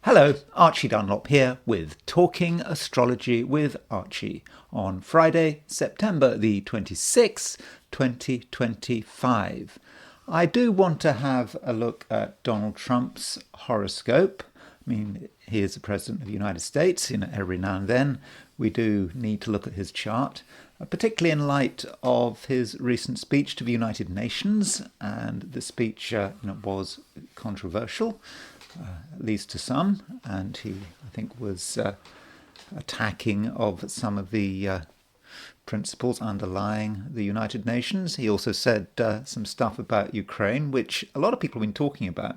Hello, Archie Dunlop here with Talking Astrology with Archie on Friday, September the 26th, 2025. I do want to have a look at Donald Trump's horoscope. I mean, he is the President of the United States. Every now and then we do need to look at his chart, particularly in light of his recent speech to the United Nations. And the speech was controversial, at least to some, and he, I think, was attacking of some of the principles underlying the United Nations. He also said some stuff about Ukraine, which a lot of people have been talking about,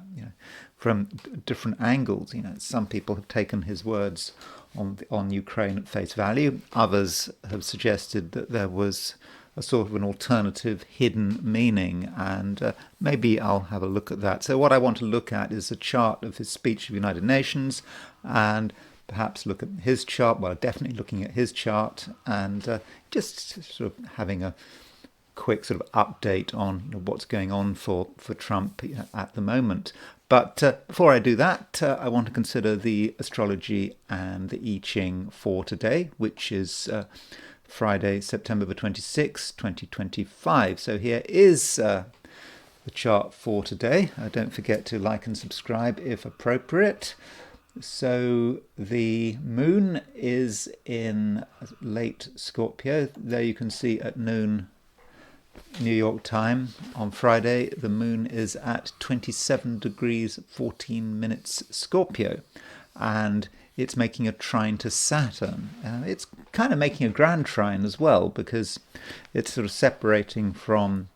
from different angles. Some people have taken his words on Ukraine at face value. Others have suggested that there was a sort of an alternative hidden meaning, and maybe I'll have a look at that. So what I want to look at is a chart of his speech to the United Nations, and perhaps look at his chart, well, definitely looking at his chart, and just sort of having a quick sort of update on what's going on for Trump at the moment. But before I do that, I want to consider the astrology and the I Ching for today, which is Friday, September the 26th, 2025. So here is the chart for today. Don't forget to like and subscribe if appropriate. So the moon is in late Scorpio. There you can see at noon New York time on Friday, the moon is at 27 degrees 14 minutes Scorpio, and it's making a trine to Saturn. It's kind of making a grand trine as well, because it's sort of separating from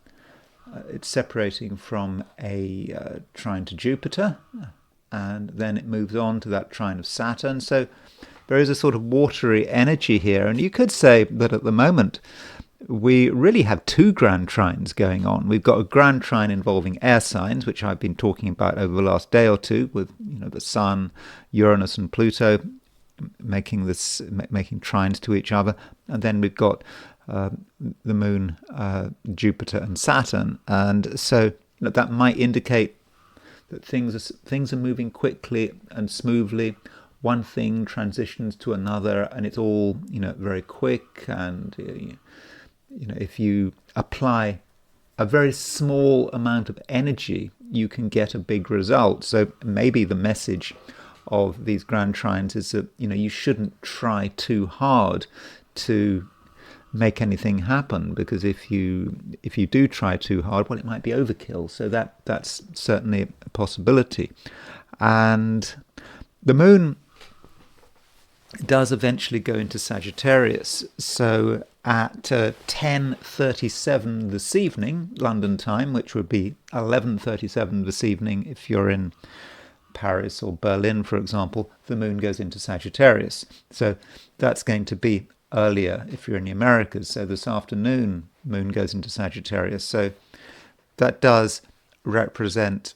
a trine to Jupiter, and then it moves on to that trine of Saturn. So there is a sort of watery energy here, and you could say that at the moment we really have two grand trines going on. We've got a grand trine involving air signs, which I've been talking about over the last day or two, with the Sun, Uranus, and Pluto making trines to each other, and then we've got the Moon, Jupiter, and Saturn, and so that might indicate that things are moving quickly and smoothly. One thing transitions to another, and it's all very quick, and if you apply a very small amount of energy, you can get a big result. So maybe the message of these grand trines is that you shouldn't try too hard to make anything happen, because if you do try too hard, well, it might be overkill. So that's certainly a possibility. And the moon does eventually go into Sagittarius. So at 10:37 this evening, London time, which would be 11:37 this evening if you're in Paris or Berlin, for example, the moon goes into Sagittarius. So that's going to be earlier if you're in the Americas. So this afternoon, moon goes into Sagittarius. So that does represent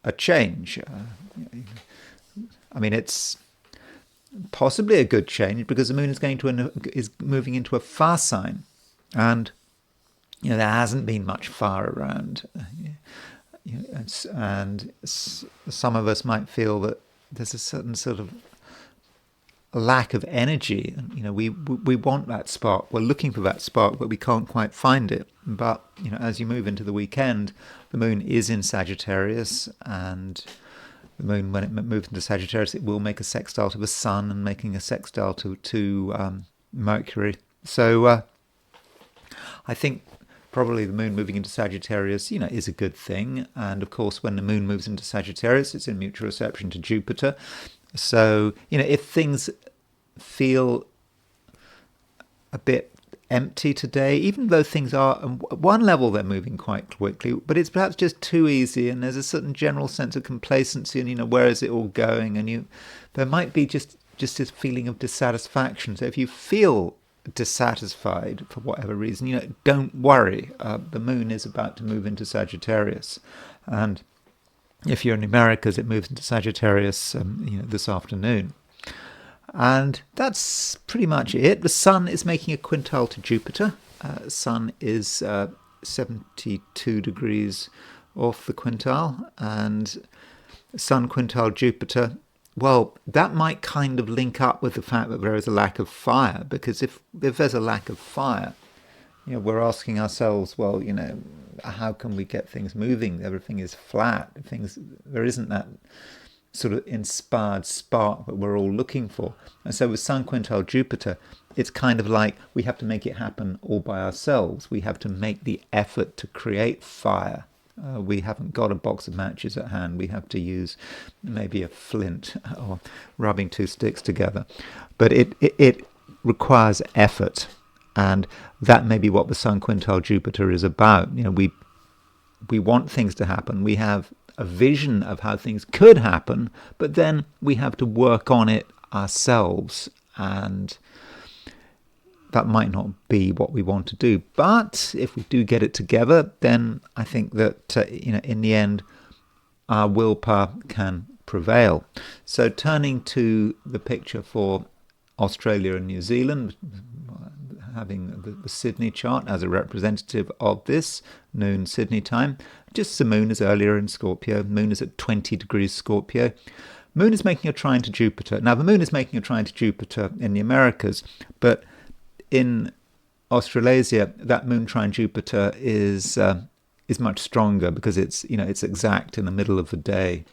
a change. I mean, it's possibly a good change, because the moon is moving into a fire sign, and there hasn't been much fire around, and some of us might feel that there's a certain sort of lack of energy. We want that spark. We're looking for that spark, but we can't quite find it. But as you move into the weekend, the moon is in Sagittarius, and the moon, when it moves into Sagittarius, it will make a sextile to the Sun, and making a sextile to Mercury. So I think probably the moon moving into Sagittarius, is a good thing. And of course, when the moon moves into Sagittarius, it's in mutual reception to Jupiter. So if things feel a bit empty today, even though things are, at one level, they're moving quite quickly, but it's perhaps just too easy, and there's a certain general sense of complacency, and where is it all going, and there might be just this feeling of dissatisfaction. So if you feel dissatisfied for whatever reason, don't worry. The moon is about to move into Sagittarius, and if you're in the Americas, it moves into Sagittarius this afternoon. And that's pretty much it. The Sun is making a quintile to Jupiter. Sun is 72 degrees off the quintile, and Sun quintile Jupiter Well, that might kind of link up with the fact that there is a lack of fire, because if there's a lack of fire, we're asking ourselves, well, how can we get things moving? Everything is flat. There isn't that sort of inspired spark that we're all looking for. And so with Sun quintile Jupiter, it's kind of like we have to make it happen all by ourselves. We have to make the effort to create fire. We haven't got a box of matches at hand. We have to use maybe a flint or rubbing two sticks together. But it requires effort. And that may be what the Sun quintile Jupiter is about. We want things to happen. We have a vision of how things could happen, but then we have to work on it ourselves, and that might not be what we want to do. But if we do get it together, then I think that in the end our willpower can prevail. So turning to the picture for Australia and New Zealand, having the Sydney chart as a representative of this, noon Sydney time. Just the moon is earlier in Scorpio. Moon is at 20 degrees Scorpio. Moon is making a trine to Jupiter. Now, the moon is making a trine to Jupiter in the Americas, but in Australasia, that moon trine Jupiter is much stronger because it's exact in the middle of the day,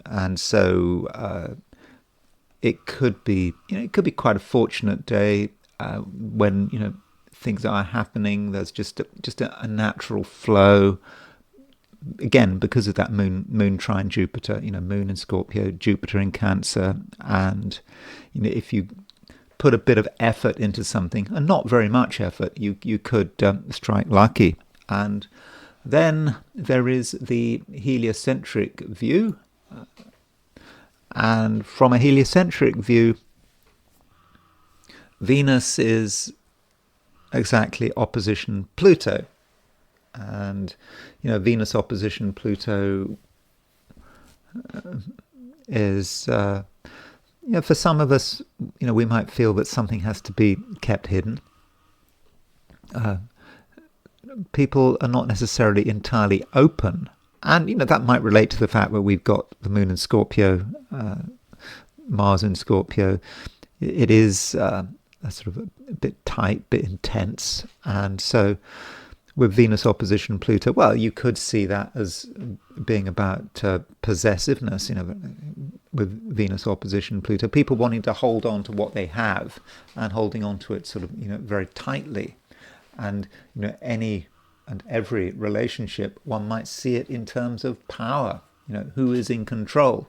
and so it could be quite a fortunate day. When things are happening, there's just a natural flow. Again, because of that moon trine Jupiter, moon in Scorpio, Jupiter in Cancer, and if you put a bit of effort into something, and not very much effort, you could strike lucky. And then there is the heliocentric view, and from a heliocentric view, Venus is exactly opposition Pluto. And, Venus opposition Pluto is, for some of us, we might feel that something has to be kept hidden. People are not necessarily entirely open. And, that might relate to the fact that we've got the moon in Scorpio, Mars in Scorpio. It is a sort of a bit tight, bit intense. And so with Venus opposition Pluto, well, you could see that as being about possessiveness, with Venus opposition Pluto, people wanting to hold on to what they have and holding on to it sort of, very tightly. And, any and every relationship, one might see it in terms of power, who is in control.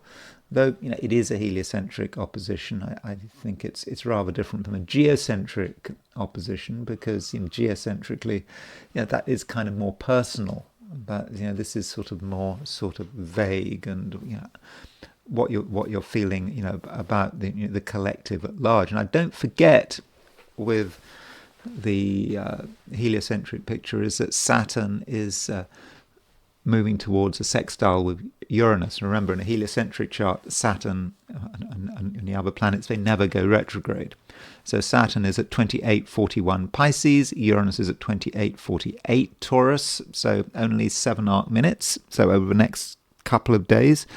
Though, it is a heliocentric opposition, I think it's rather different from a geocentric opposition, because geocentrically, that is kind of more personal. But this is sort of more vague, and what you're feeling, about the collective at large. And I don't forget with the heliocentric picture is that Saturn is moving towards a sextile with Uranus. Remember, in a heliocentric chart, Saturn and the other planets, they never go retrograde. So Saturn is at 2841 Pisces, Uranus is at 2848 Taurus, so only 7 arc minutes. So over the next couple of days,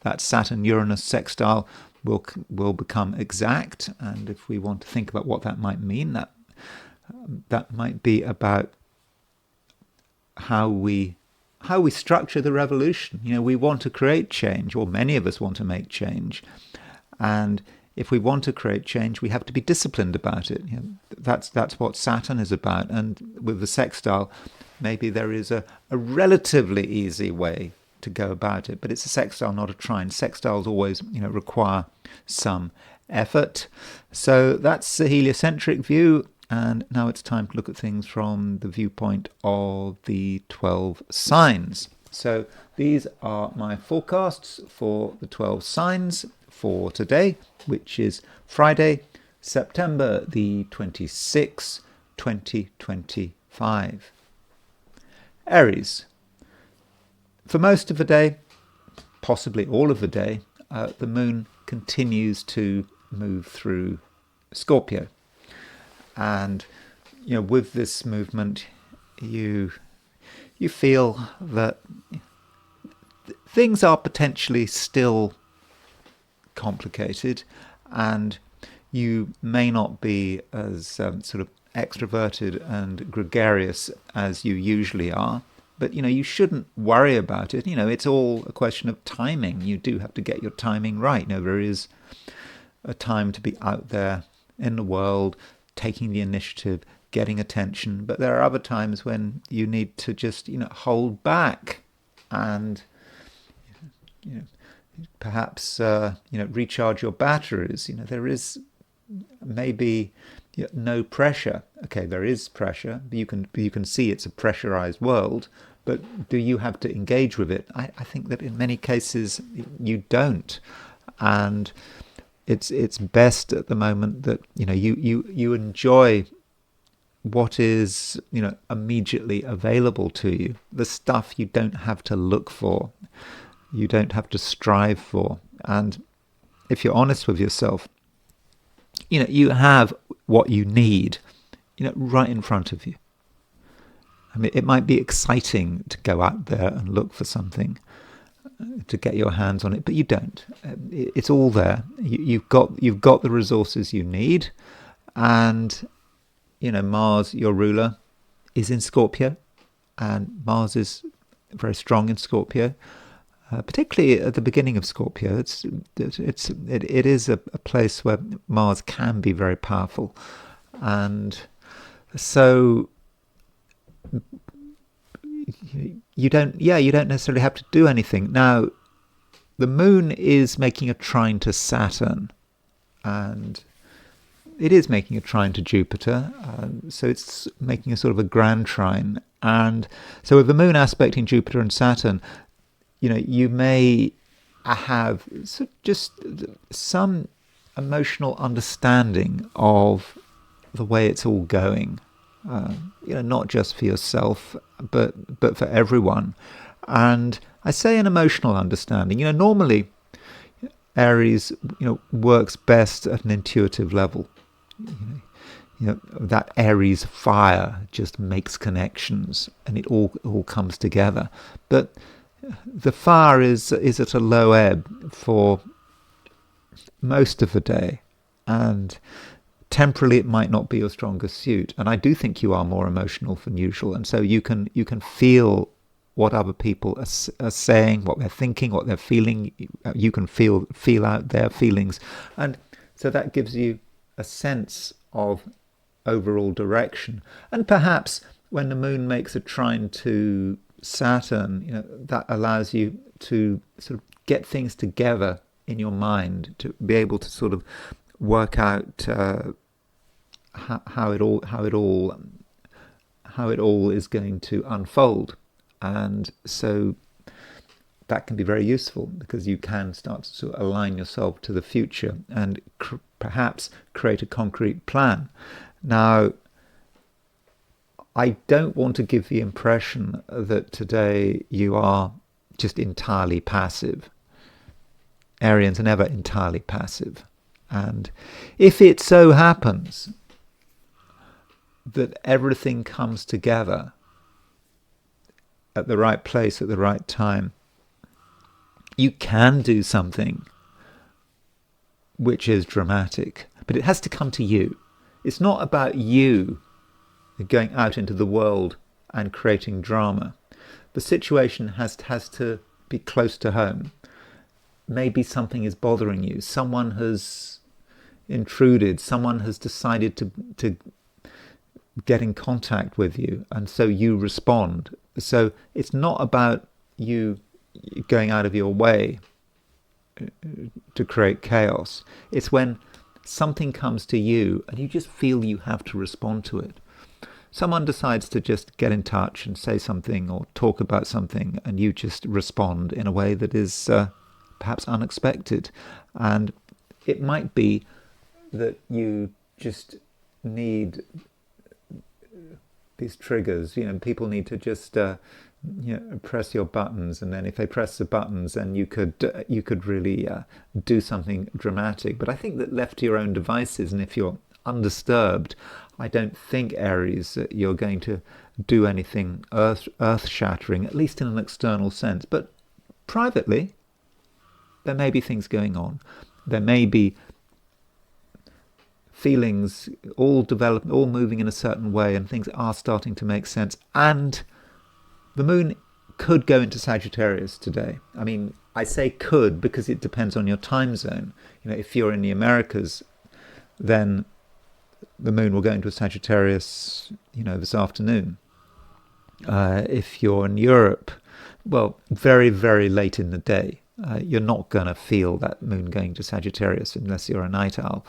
that Saturn-Uranus sextile will become exact. And if we want to think about what that might mean, that might be about how we structure the revolution. We want to create change, or many of us want to make change. And if we want to create change, we have to be disciplined about it. That's what Saturn is about. And with the sextile, maybe there is a relatively easy way to go about it. But it's a sextile, not a trine. Sextiles always, require some effort. So that's the heliocentric view. And now it's time to look at things from the viewpoint of the 12 signs. So these are my forecasts for the 12 signs for today, which is Friday, September the 26th, 2025. Aries. For most of the day, possibly all of the day, the moon continues to move through Scorpio. And with this movement, you feel that things are potentially still complicated, and you may not be as sort of extroverted and gregarious as you usually are. But, you shouldn't worry about it. It's all a question of timing. You do have to get your timing right. There is a time to be out there in the world, taking the initiative, getting attention. But there are other times when you need to just, hold back and, perhaps, recharge your batteries. There is maybe no pressure. Okay, there is pressure. But you can see it's a pressurized world. But do you have to engage with it? I think that in many cases you don't, and it's best at the moment that you enjoy what is immediately available to you. The stuff you don't have to look for, you don't have to strive for, and if you're honest with yourself, you have what you need, right in front of you. I mean, it might be exciting to go out there and look for something, to get your hands on it, but you don't. It's all there. You've got the resources you need, and Mars, your ruler, is in Scorpio, and Mars is very strong in Scorpio. Particularly at the beginning of Scorpio, it is a place where Mars can be very powerful, and so you don't necessarily have to do anything. Now, the Moon is making a trine to Saturn, and it is making a trine to Jupiter, so it's making a sort of a Grand Trine, and so with the Moon aspecting Jupiter and Saturn, you may have just some emotional understanding of the way it's all going, not just for yourself, but for everyone. And I say an emotional understanding. Normally Aries, works best at an intuitive level. That Aries fire just makes connections, and it all comes together. But the fire is at a low ebb for most of the day, and temporarily it might not be your strongest suit. And I do think you are more emotional than usual, and so you can feel what other people are saying, what they're thinking, what they're feeling. You can feel out their feelings, and so that gives you a sense of overall direction. And perhaps when the Moon makes a trine to Saturn, that allows you to sort of get things together in your mind, to be able to sort of work out how it all is going to unfold. And so that can be very useful, because you can start to sort of align yourself to the future and perhaps create a concrete plan. Now, I don't want to give the impression that today you are just entirely passive. Arians are never entirely passive. And if it so happens that everything comes together at the right place at the right time, you can do something which is dramatic, but it has to come to you. It's not about you going out into the world and creating drama. The situation has to be close to home. Maybe something is bothering you. Someone has intruded. Someone has decided to get in contact with you, and so you respond. So it's not about you going out of your way to create chaos. It's when something comes to you and you just feel you have to respond to it. Someone decides to just get in touch and say something or talk about something, and you just respond in a way that is perhaps unexpected. And it might be that you just need these triggers. People need to just press your buttons, and then if they press the buttons, then you could really do something dramatic. But I think that left to your own devices, and if you're undisturbed, I don't think, Aries, that you're going to do anything earth-shattering, at least in an external sense. But privately, there may be things going on. there may be feelings all develop, all moving in a certain way, and things are starting to make sense. And the moon could go into Sagittarius today. I mean, I say could because it depends on your time zone. If you're in the Americas, then the moon will go into a Sagittarius, this afternoon. If you're in Europe, well, very, very late in the day, you're not going to feel that moon going to Sagittarius unless you're a night owl.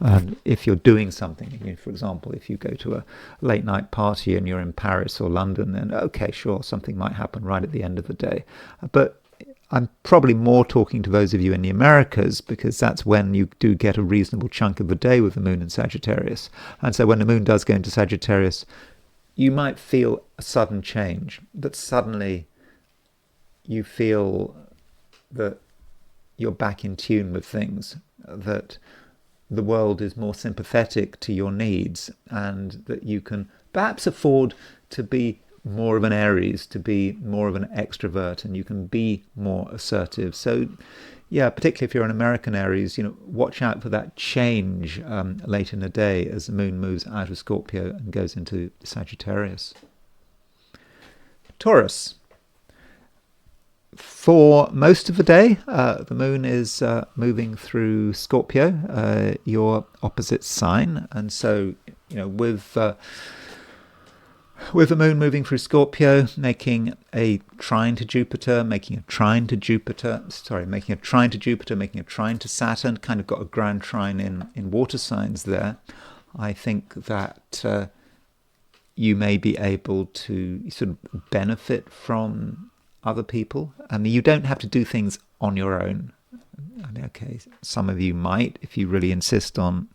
And if you're doing something, for example, if you go to a late night party and you're in Paris or London, then okay, sure, something might happen right at the end of the day. But I'm probably more talking to those of you in the Americas, because that's when you do get a reasonable chunk of the day with the moon in Sagittarius. And so when the moon does go into Sagittarius, you might feel a sudden change, that suddenly you feel that you're back in tune with things, that the world is more sympathetic to your needs, and that you can perhaps afford to be more of an Aries, to be more of an extrovert, and you can be more assertive. So yeah, particularly if you're an American Aries, watch out for that change late in the day as the moon moves out of Scorpio and goes into Sagittarius. Taurus. For most of the day, the moon is moving through Scorpio, your opposite sign, and so with the moon moving through Scorpio, making a trine to Jupiter, making a trine to Saturn, kind of got a grand trine in water signs there. I think that you may be able to sort of benefit from other people. I mean, you don't have to do things on your own. I mean, okay, some of you might if you really insist on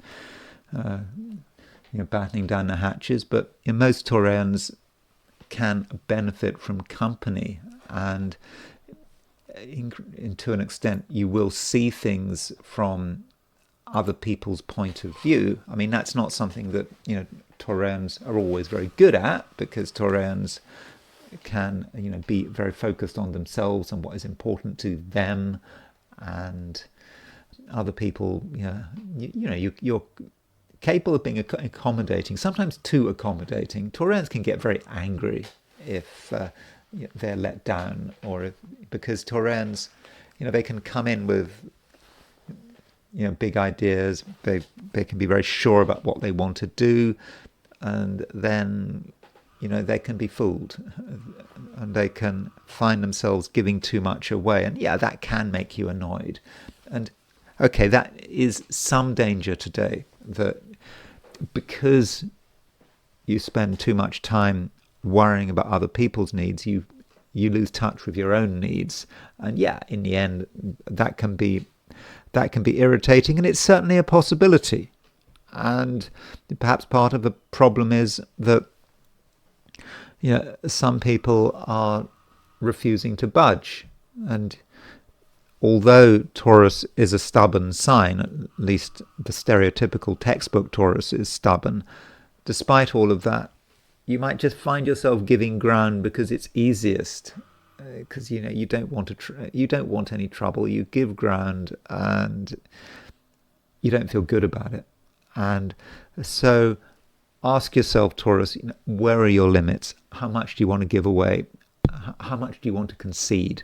battening down the hatches, but most Taurians can benefit from company, and to an extent you will see things from other people's point of view. I mean, that's not something that Taurians are always very good at, because Taurians can be very focused on themselves and what is important to them, and other people you're capable of being accommodating, sometimes too accommodating. Taurians can get very angry if they're let down, or because Taurians they can come in with big ideas. They can be very sure about what they want to do, and then they can be fooled, and they can find themselves giving too much away. And yeah, that can make you annoyed. And okay, that is some danger today, that because you spend too much time worrying about other people's needs, you lose touch with your own needs. And yeah, in the end, that can be irritating, and it's certainly a possibility. And perhaps part of the problem is that some people are refusing to budge. And although Taurus is a stubborn sign, at least the stereotypical textbook Taurus is stubborn, despite all of that, you might just find yourself giving ground because it's easiest, because you don't want any trouble. You give ground and you don't feel good about it. And so ask yourself, Taurus, where are your limits? How much do you want to give away? How much do you want to concede?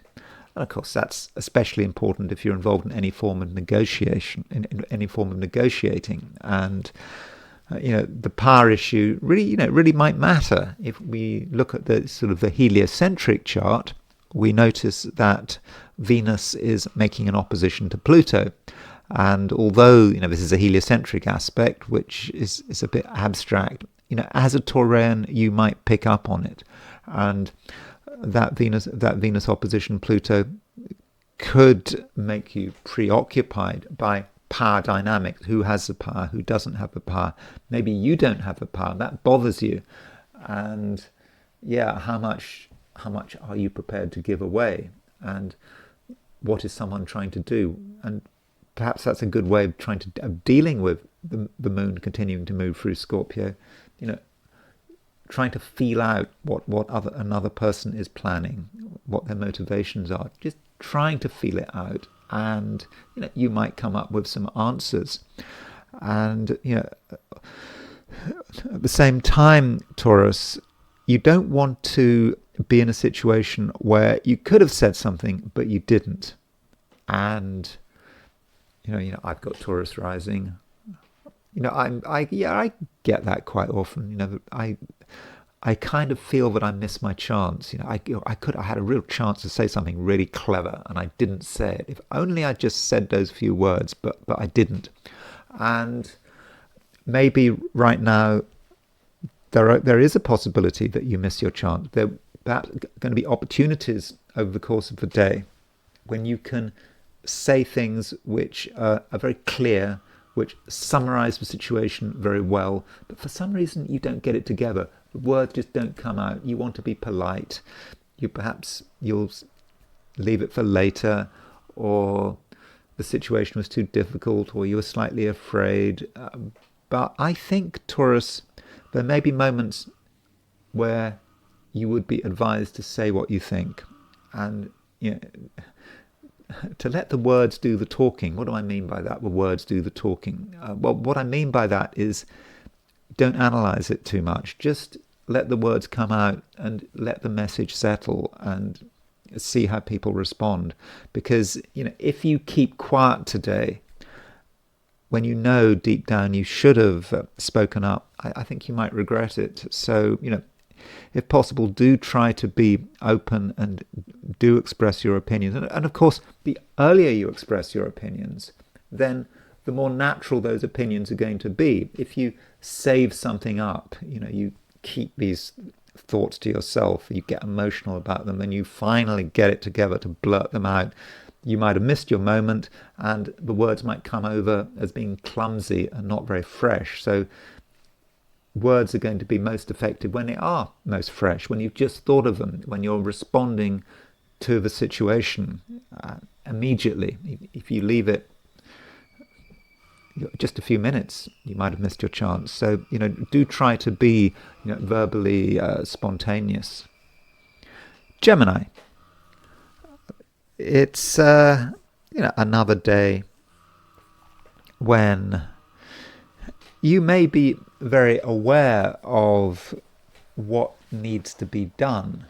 And of course, that's especially important if you're involved in any form of negotiation, in any form of negotiating. And the power issue really might matter. If we look at the sort of the heliocentric chart, we notice that Venus is making an opposition to Pluto. And although this is a heliocentric aspect, which is a bit abstract, as a Taurian you might pick up on it, and that Venus opposition Pluto could make you preoccupied by power dynamics. Who has the power? Who doesn't have the power? Maybe you don't have the power. That bothers you, and yeah, how much are you prepared to give away? And what is someone trying to do? And perhaps that's a good way of dealing with the moon continuing to move through Scorpio. Trying to feel out what another person is planning, what their motivations are. Just trying to feel it out and you might come up with some answers. And at the same time, Taurus, you don't want to be in a situation where you could have said something but you didn't. And I've got Taurus rising. I get that quite often. I kind of feel that I miss my chance. I had a real chance to say something really clever and I didn't say it. If only I just said those few words, but I didn't. And maybe right now there is a possibility that you miss your chance. There are perhaps going to be opportunities over the course of the day when you can say things which are very clear, which summarize the situation very well, but for some reason you don't get it together. The words just don't come out. You want to be polite. You'll leave it for later, or the situation was too difficult, or you were slightly afraid. But I think, Taurus, there may be moments where you would be advised to say what you think, and to let the words do the talking. What do I mean by that? The words do the talking. Well, what I mean by that is don't analyze it too much. Just let the words come out and let the message settle and see how people respond. Because if you keep quiet today, when deep down you should have spoken up, I think you might regret it. So if possible, do try to be open and do express your opinions. And of course, the earlier you express your opinions, then the more natural those opinions are going to be. If you save something up, you keep these thoughts to yourself, you get emotional about them, and you finally get it together to blurt them out, you might have missed your moment and the words might come over as being clumsy and not very fresh. So words are going to be most effective when they are most fresh, when you've just thought of them, when you're responding to the situation immediately. If you leave it just a few minutes, you might have missed your chance. So do try to be verbally spontaneous. Gemini, it's another day when you may be very aware of what needs to be done,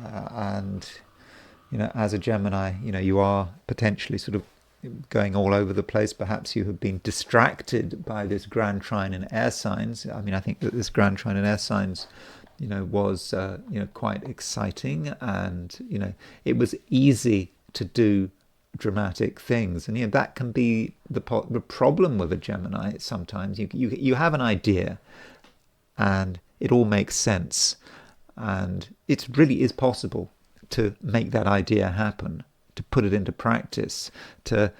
and as a Gemini, you are potentially sort of going all over the place. Perhaps you have been distracted by this Grand Trine in air signs. I think that this Grand Trine in air signs was quite exciting, and it was easy to do dramatic things, and that can be the problem with a Gemini. Sometimes you have an idea and it all makes sense, and it really is possible to make that idea happen, to put it into practice, to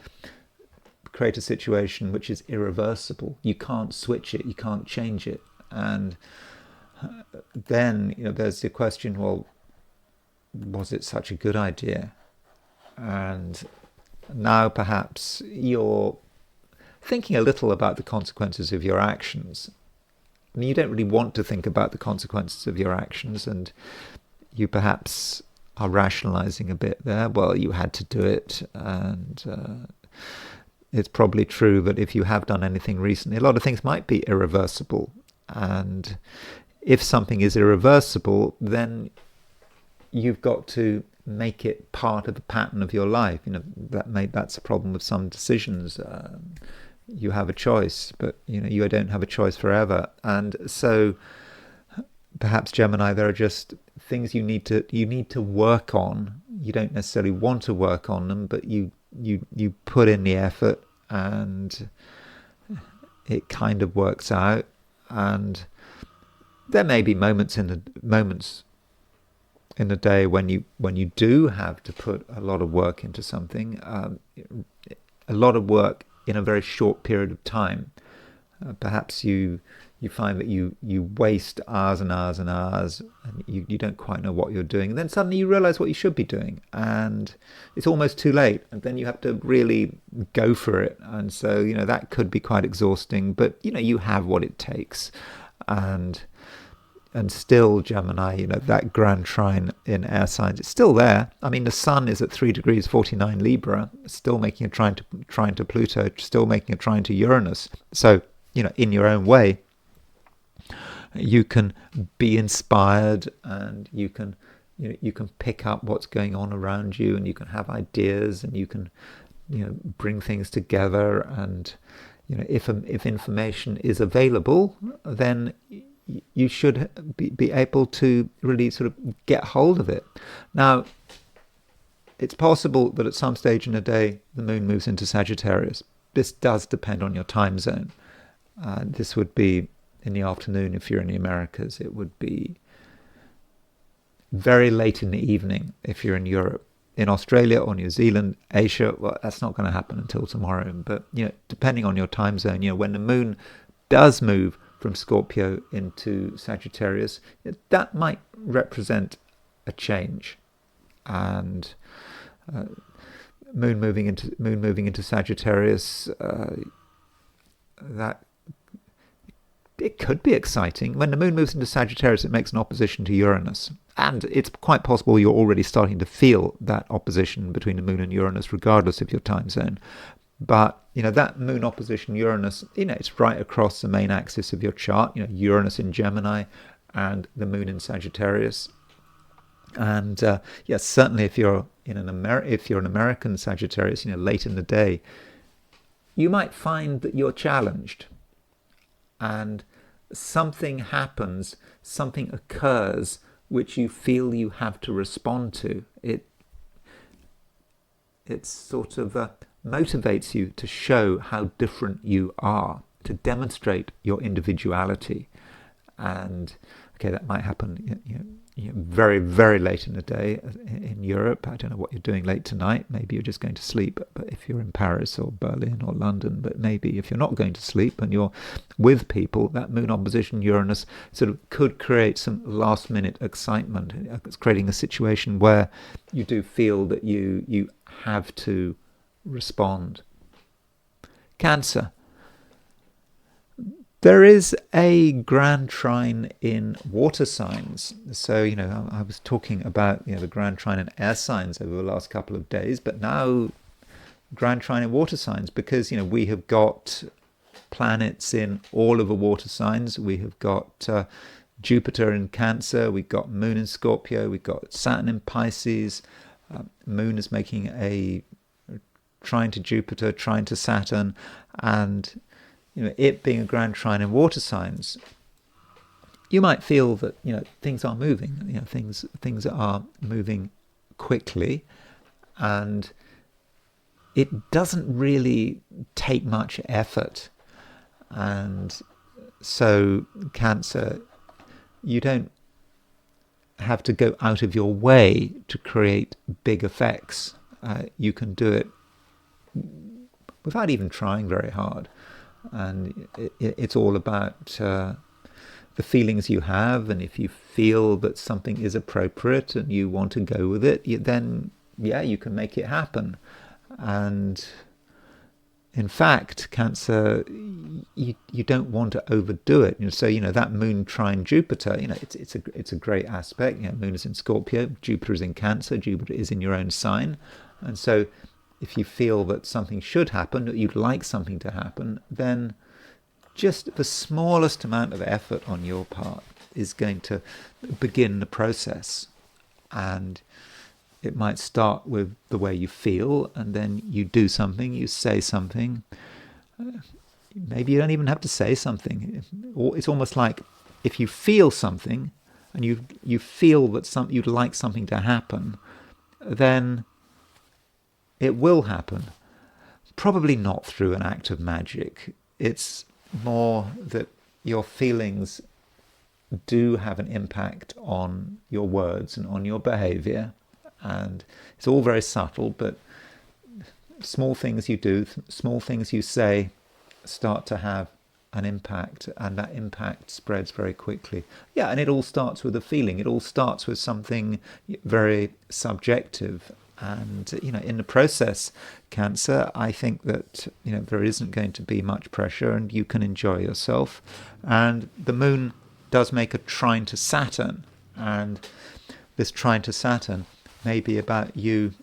create a situation which is irreversible. You can't switch it, you can't change it. And then there's the question, well, was it such a good idea? And now perhaps you're thinking a little about the consequences of your actions. You don't really want to think about the consequences of your actions, and you perhaps are rationalizing a bit there. Well, you had to do it, and it's probably true that if you have done anything recently, a lot of things might be irreversible. And if something is irreversible, then you've got to make it part of the pattern of your life. That's a problem with some decisions. You have a choice, but you don't have a choice forever. And so perhaps, Gemini, there are just things you need to work on. You don't necessarily want to work on them, but you put in the effort and it kind of works out. And there may be moments in the day when you do have to put a lot of work into something, a lot of work in a very short period of time. Perhaps you find that you waste hours and hours and hours, and you don't quite know what you're doing. And then suddenly you realize what you should be doing, and it's almost too late. And then you have to really go for it. And so, that could be quite exhausting, but you have what it takes. And And still, Gemini, that Grand Trine in air signs, it's still there. I mean, the Sun is at 3 degrees 49 Libra, still making a trine to Pluto, still making a trine to Uranus. So, in your own way, you can be inspired, and you can pick up what's going on around you, and you can have ideas, and you can bring things together. And if information is available, then you should be able to really sort of get hold of it. Now, it's possible that at some stage in the day the moon moves into Sagittarius. This does depend on your time zone. This would be in the afternoon if you're in the Americas. It would be very late in the evening if you're in Europe. In Australia or New Zealand, Asia, well, that's not going to happen until tomorrow. But depending on your time zone, when the moon does move from Scorpio into Sagittarius, that might represent a change. And moon moving into Sagittarius, that it could be exciting. When the moon moves into Sagittarius, it makes an opposition to Uranus. And it's quite possible you're already starting to feel that opposition between the moon and Uranus, regardless of your time zone. But, that moon opposition Uranus, it's right across the main axis of your chart, Uranus in Gemini and the moon in Sagittarius. And yes, certainly if you're an American Sagittarius, late in the day, you might find that you're challenged. And something happens, something occurs which you feel you have to respond to. It sort of motivates you to show how different you are, to demonstrate your individuality. And okay, that might happen very, very late in the day in Europe. I don't know what you're doing late tonight. Maybe you're just going to sleep, but if you're in Paris or Berlin or London, but maybe if you're not going to sleep and you're with people, that moon opposition Uranus sort of could create some last minute excitement. It's creating a situation where you do feel that you have to respond. Cancer. There is a Grand Trine in water signs. So, I was talking about, the Grand Trine in air signs over the last couple of days, but now Grand Trine in water signs, because, we have got planets in all of the water signs. We have got Jupiter in Cancer, we've got Moon in Scorpio, we've got Saturn in Pisces. Moon is making a trine to Jupiter, trine to Saturn, and it being a Grand Trine in water signs, you might feel that things are moving. Things are moving quickly, and it doesn't really take much effort. And so, Cancer, you don't have to go out of your way to create big effects. You can do it without even trying very hard. And it's all about the feelings you have, and if you feel that something is appropriate and you want to go with it, then you can make it happen. And in fact, Cancer, you don't want to overdo it. So that Moon trine Jupiter, it's a great aspect. Moon is in Scorpio, Jupiter is in Cancer, Jupiter is in your own sign, and so if you feel that something should happen, that you'd like something to happen, then just the smallest amount of effort on your part is going to begin the process. And it might start with the way you feel, and then you do something, you say something. Maybe you don't even have to say something. It's almost like if you feel something and you feel that you'd like something to happen, then it will happen. Probably not through an act of magic. It's more that your feelings do have an impact on your words and on your behavior. And it's all very subtle, but small things you do, small things you say start to have an impact, and that impact spreads very quickly. And it all starts with a feeling. It all starts with something very subjective. And, in the process, Cancer, I think that, there isn't going to be much pressure, and you can enjoy yourself. And the moon does make a trine to Saturn, and this trine to Saturn may be about you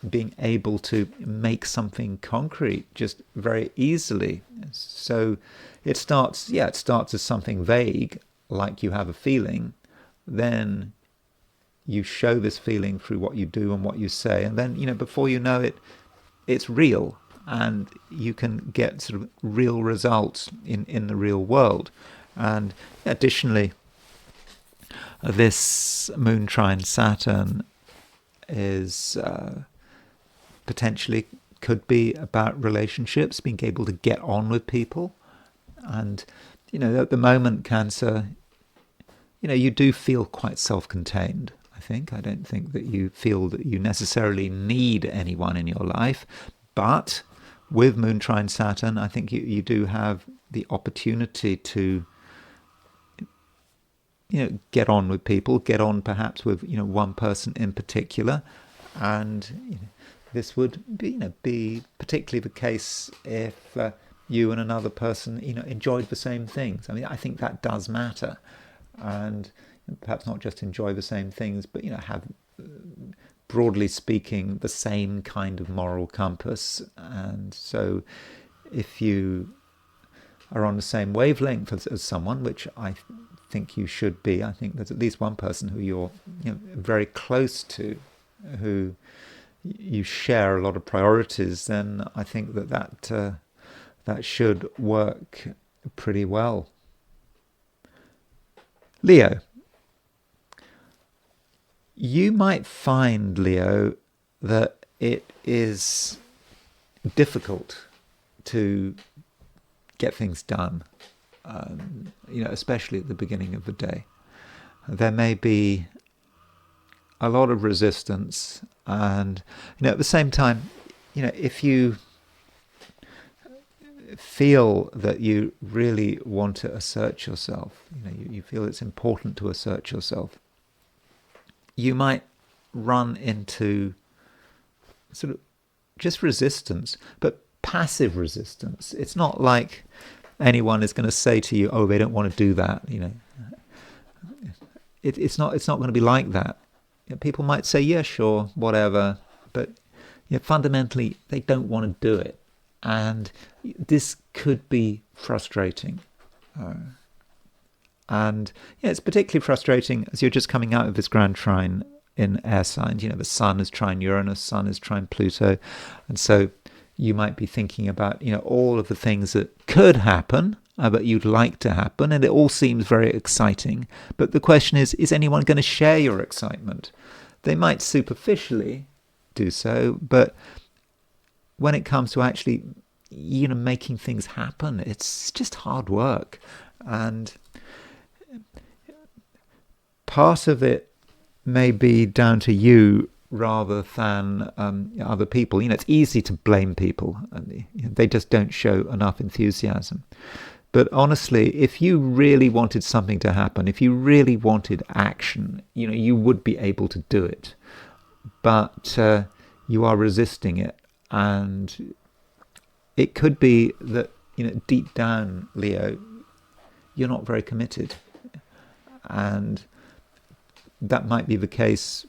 being able to make something concrete just very easily. So it starts as something vague, like you have a feeling, then you show this feeling through what you do and what you say, and then, before you know it, it's real, and you can get sort of real results in the real world. And additionally, this moon trine Saturn is potentially could be about relationships, being able to get on with people. And at the moment, Cancer, you do feel quite self-contained. I don't think that you feel that you necessarily need anyone in your life, but with moon trine Saturn, I think you do have the opportunity to get on with people, get on perhaps with one person in particular, and this would be particularly the case if you and another person enjoyed the same things. I think that does matter, and perhaps not just enjoy the same things, but have, broadly speaking, the same kind of moral compass. And so if you are on the same wavelength as someone, which I think you should be, I think there's at least one person who you're very close to, who you share a lot of priorities, then I think that should work pretty well. Leo. You might find, Leo, that it is difficult to get things done, especially at the beginning of the day. There may be a lot of resistance, and at the same time, if you feel that you really want to assert yourself, you feel it's important to assert yourself, you might run into sort of just resistance, but passive resistance. It's not like anyone is going to say to you, "Oh, they don't want to do that." It's not going to be like that. People might say, "Yeah, sure, whatever," but fundamentally they don't want to do it, and this could be frustrating. And it's particularly frustrating as you're just coming out of this Grand Trine in air signs. The Sun is trine Uranus, Sun is trine Pluto, and so you might be thinking about all of the things that could happen, but you'd like to happen, and it all seems very exciting. But the question is anyone going to share your excitement? They might superficially do so, but when it comes to actually making things happen, it's just hard work. And part of it may be down to you rather than other people. It's easy to blame people, and they just don't show enough enthusiasm. But honestly, if you really wanted something to happen, if you really wanted action, you would be able to do it. But you are resisting it, and it could be that deep down, Leo, you're not very committed, and that might be the case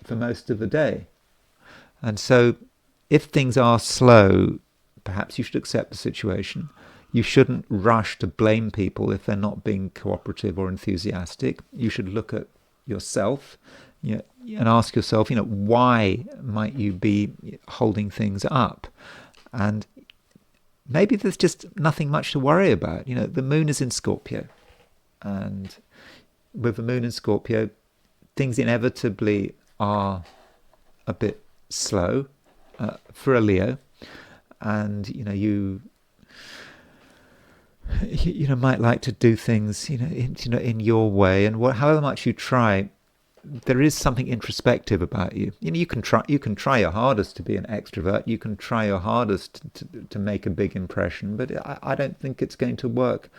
for most of the day. And so if things are slow, perhaps you should accept the situation. You shouldn't rush to blame people if they're not being cooperative or enthusiastic. You should look at yourself and ask yourself, why might you be holding things up? And maybe there's just nothing much to worry about. The moon is in Scorpio, and with the moon in Scorpio, things inevitably are a bit slow for a Leo, and you might like to do things in your way, and however much you try, there is something introspective about you. You can try your hardest to be an extrovert, you can try your hardest to make a big impression, but I don't think it's going to work,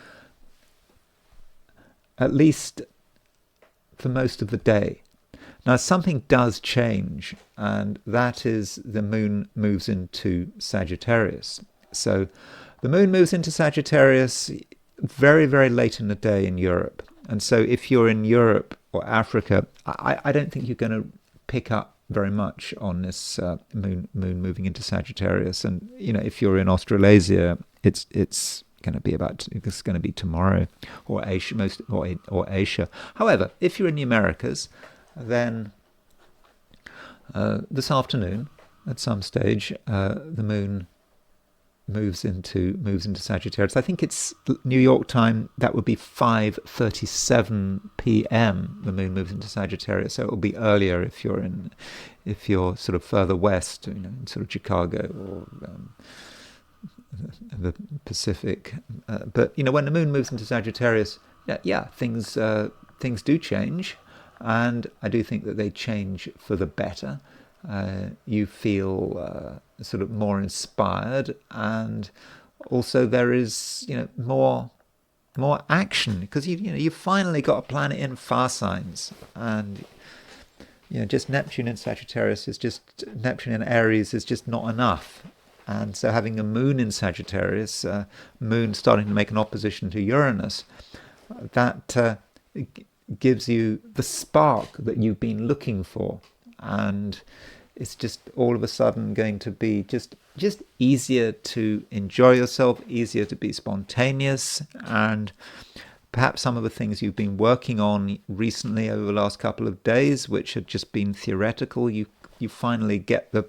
at least for most of the day. Now, something does change, and that is the moon moves into Sagittarius. So the moon moves into Sagittarius very, very late in the day in Europe. And so if you're in Europe or Africa, I don't think you're going to pick up very much on this moon moving into Sagittarius. And if you're in Australasia, it's going to be tomorrow, or Asia, or Asia. However, if you're in the Americas, then this afternoon at some stage the moon moves into Sagittarius. I think it's New York time. That would be 5:37 p.m. The moon moves into Sagittarius, so it will be earlier if you're sort of further west, in sort of Chicago or the Pacific. But when the moon moves into Sagittarius, things do change, and I do think that they change for the better. You feel sort of more inspired, and also there is more action, because you've finally got a planet in fire signs, and just Neptune in Sagittarius Neptune in Aries is just not enough. And so having a moon in Sagittarius, moon starting to make an opposition to Uranus, that gives you the spark that you've been looking for. And it's just all of a sudden going to be just easier to enjoy yourself, easier to be spontaneous, and perhaps some of the things you've been working on recently over the last couple of days, which had just been theoretical, you finally get the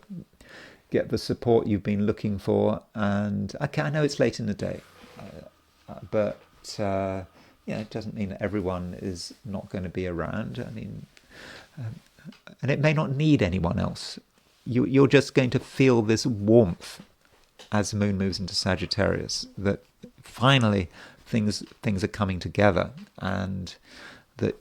support you've been looking for. And I know it's late in the day, but it doesn't mean that everyone is not going to be around. I mean, and it may not need anyone else. You're just going to feel this warmth as the moon moves into Sagittarius, that finally things are coming together, and that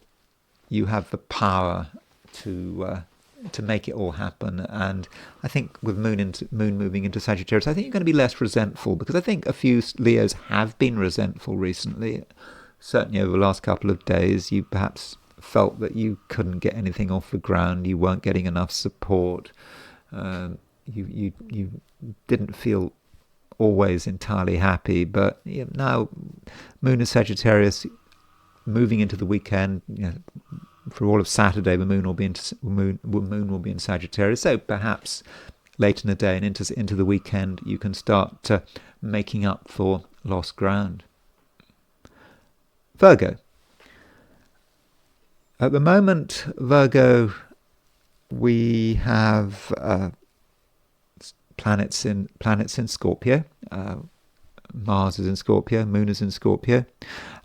you have the power to make it all happen. And I think with moon moving into Sagittarius, I think you're going to be less resentful, because I think a few Leos have been resentful recently. Certainly over the last couple of days, you perhaps felt that you couldn't get anything off the ground, you weren't getting enough support, you didn't feel always entirely happy. But now moon in Sagittarius, moving into the weekend, for all of Saturday, the moon will be in Sagittarius. So perhaps late in the day and into the weekend, you can start making up for lost ground. Virgo. At the moment, Virgo, we have planets in Scorpio. Mars is in Scorpio, Moon is in Scorpio,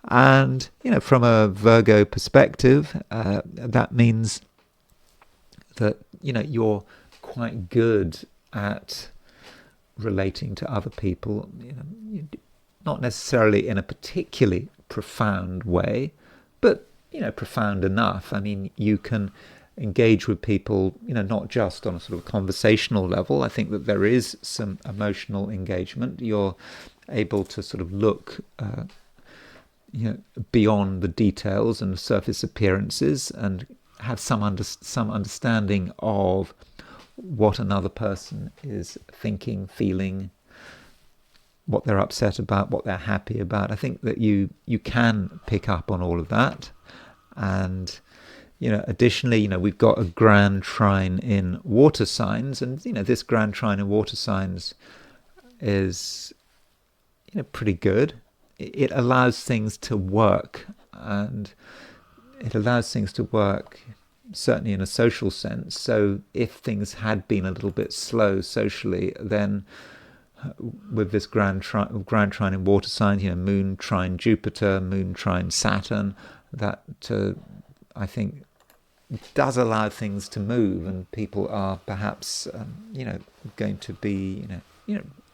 and from a Virgo perspective, that means that you're quite good at relating to other people. Not necessarily in a particularly profound way, but profound enough. I mean, you can engage with people, not just on a sort of conversational level. I think that there is some emotional engagement. You're able to sort of look beyond the details and surface appearances, and have some understanding of what another person is thinking, feeling, what they're upset about, what they're happy about. I think that you can pick up on all of that. And additionally, we've got a Grand Trine in water signs, and this Grand Trine in water signs is pretty good. It allows things to work, and it allows things to work certainly in a social sense. So if things had been a little bit slow socially, then with this Grand Trine in water signs, Moon trine Jupiter, Moon trine Saturn, that I think does allow things to move, and people are perhaps going to be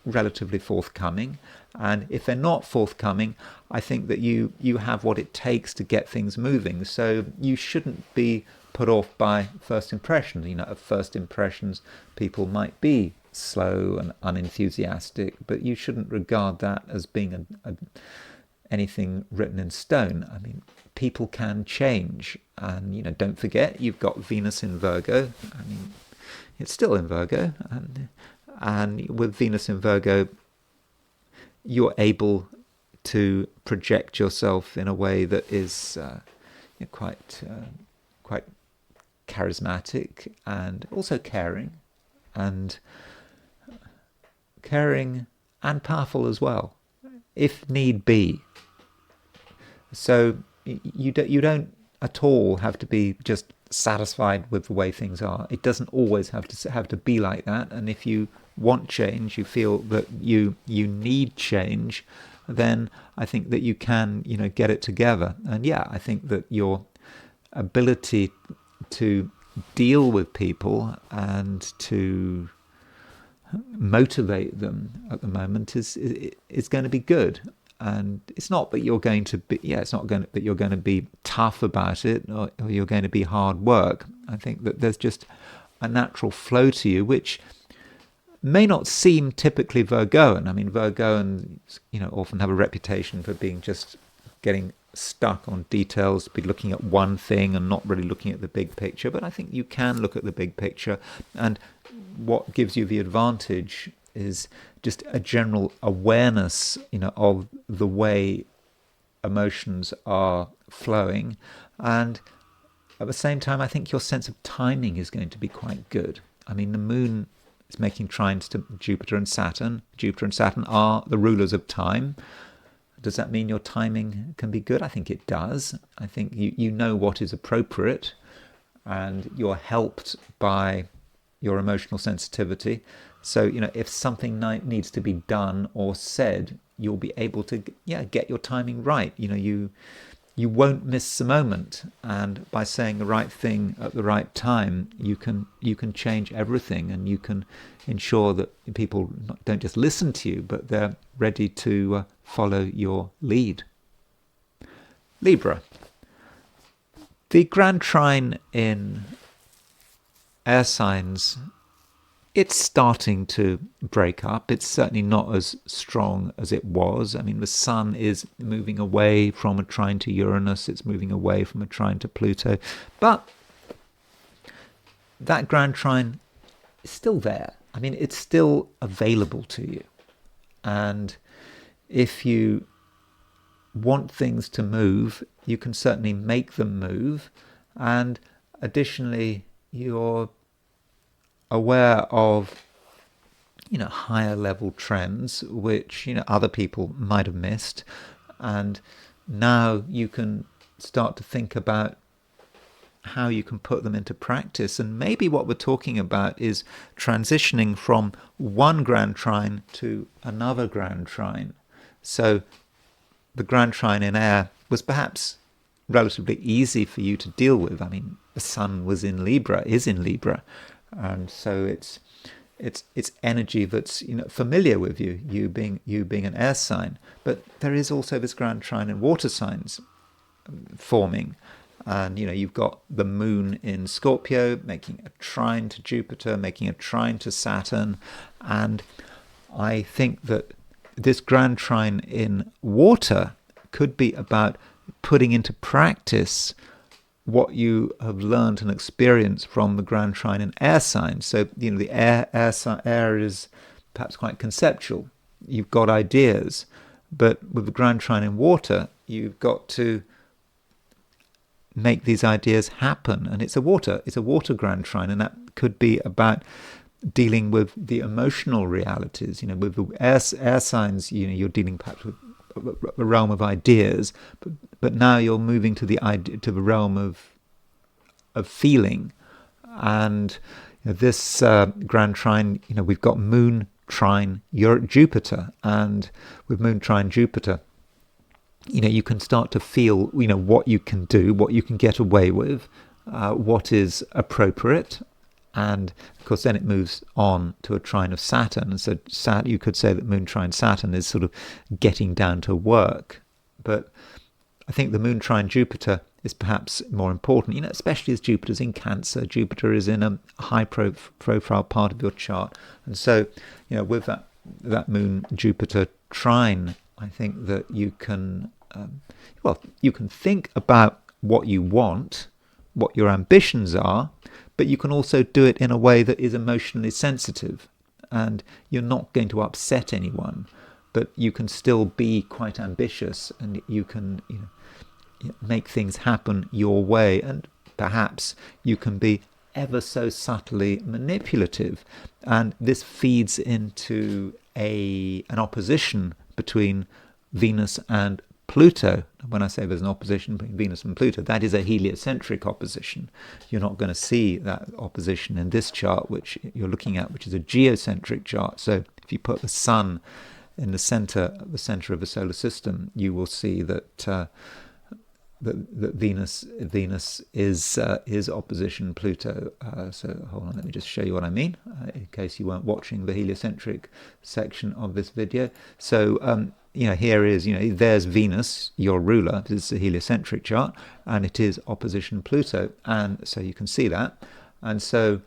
relatively forthcoming. And if they're not forthcoming, I think that you have what it takes to get things moving. So you shouldn't be put off by first impressions. At first impressions, people might be slow and unenthusiastic, but you shouldn't regard that as being anything written in stone. I mean, people can change, and don't forget, you've got Venus in Virgo. I mean, it's still in Virgo, and with Venus in Virgo, you're able to project yourself in a way that is quite charismatic and also caring and powerful as well, if need be. So you don't at all have to be just satisfied with the way things are. It doesn't always have to be like that. And if you want change, you feel that you need change, then I think that you can get it together. And yeah, I think that your ability to deal with people and to motivate them at the moment is going to be good. And it's not that you're going to be that you're going to be tough about it, or you're going to be hard work. I think that there's just a natural flow to you, which may not seem typically Virgoan. I mean, Virgoans often have a reputation for being just getting stuck on details, be looking at one thing and not really looking at the big picture. But I think you can look at the big picture, and what gives you the advantage is just a general awareness, of the way emotions are flowing. And at the same time, I think your sense of timing is going to be quite good. I mean, the moon is making trines to Jupiter and Saturn. Jupiter and Saturn are the rulers of time. Does that mean your timing can be good? I think it does. I think you know what is appropriate, and you're helped by your emotional sensitivity. So, if something needs to be done or said, you'll be able to get your timing right. You won't miss the moment, and by saying the right thing at the right time, you can change everything, and you can ensure that people don't just listen to you, but they're ready to follow your lead. Libra. The Grand Trine in air signs, it's starting to break up. It's certainly not as strong as it was. I mean, the sun is moving away from a trine to Uranus. It's moving away from a trine to Pluto. But that Grand Trine is still there. I mean, it's still available to you. And if you want things to move, you can certainly make them move. And additionally, you're aware of higher level trends which other people might have missed, and now you can start to think about how you can put them into practice. And maybe what we're talking about is transitioning from one Grand Trine to another Grand Trine. So the Grand Trine in air was perhaps relatively easy for you to deal with. I mean, the sun is in Libra, and so it's energy that's familiar with you being an air sign. But there is also this Grand Trine in water signs forming, and you've got the moon in Scorpio making a trine to Jupiter, making a trine to Saturn. And I think that this Grand Trine in water could be about putting into practice what you have learned and experienced from the Grand Trine in air signs. So, the air is perhaps quite conceptual. You've got ideas, but with the Grand Trine in water, you've got to make these ideas happen. And it's a water Grand Trine, and that could be about dealing with the emotional realities. With the air signs, you're dealing perhaps with the realm of ideas, but now you're moving to the realm of feeling. And this Grand Trine, we've got Moon Trine Jupiter, and with Moon Trine Jupiter, you can start to feel what you can do, what you can get away with, what is appropriate. And of course, then it moves on to a trine of Saturn. And so you could say that Moon Trine Saturn is sort of getting down to work. But I think the Moon Trine Jupiter is perhaps more important, especially as Jupiter's in Cancer. Jupiter is in a high profile part of your chart. And so, with that Moon Jupiter trine, I think that you can, you can think about what you want, what your ambitions are, but you can also do it in a way that is emotionally sensitive, and you're not going to upset anyone. but you can still be quite ambitious, and you can make things happen your way, and perhaps you can be ever so subtly manipulative, and this feeds into an opposition between Venus and Pluto. When I say there's an opposition between Venus and Pluto, that is a heliocentric opposition. You're not going to see that opposition in this chart, which you're looking at, which is a geocentric chart. So if you put the Sun in the center of the solar system, you will see that that Venus is opposition Pluto. So hold on, let me just show you what I mean, in case you weren't watching the heliocentric section of this video. So here is, there's Venus, your ruler. This is a heliocentric chart, and it is opposition Pluto, and so you can see that. And so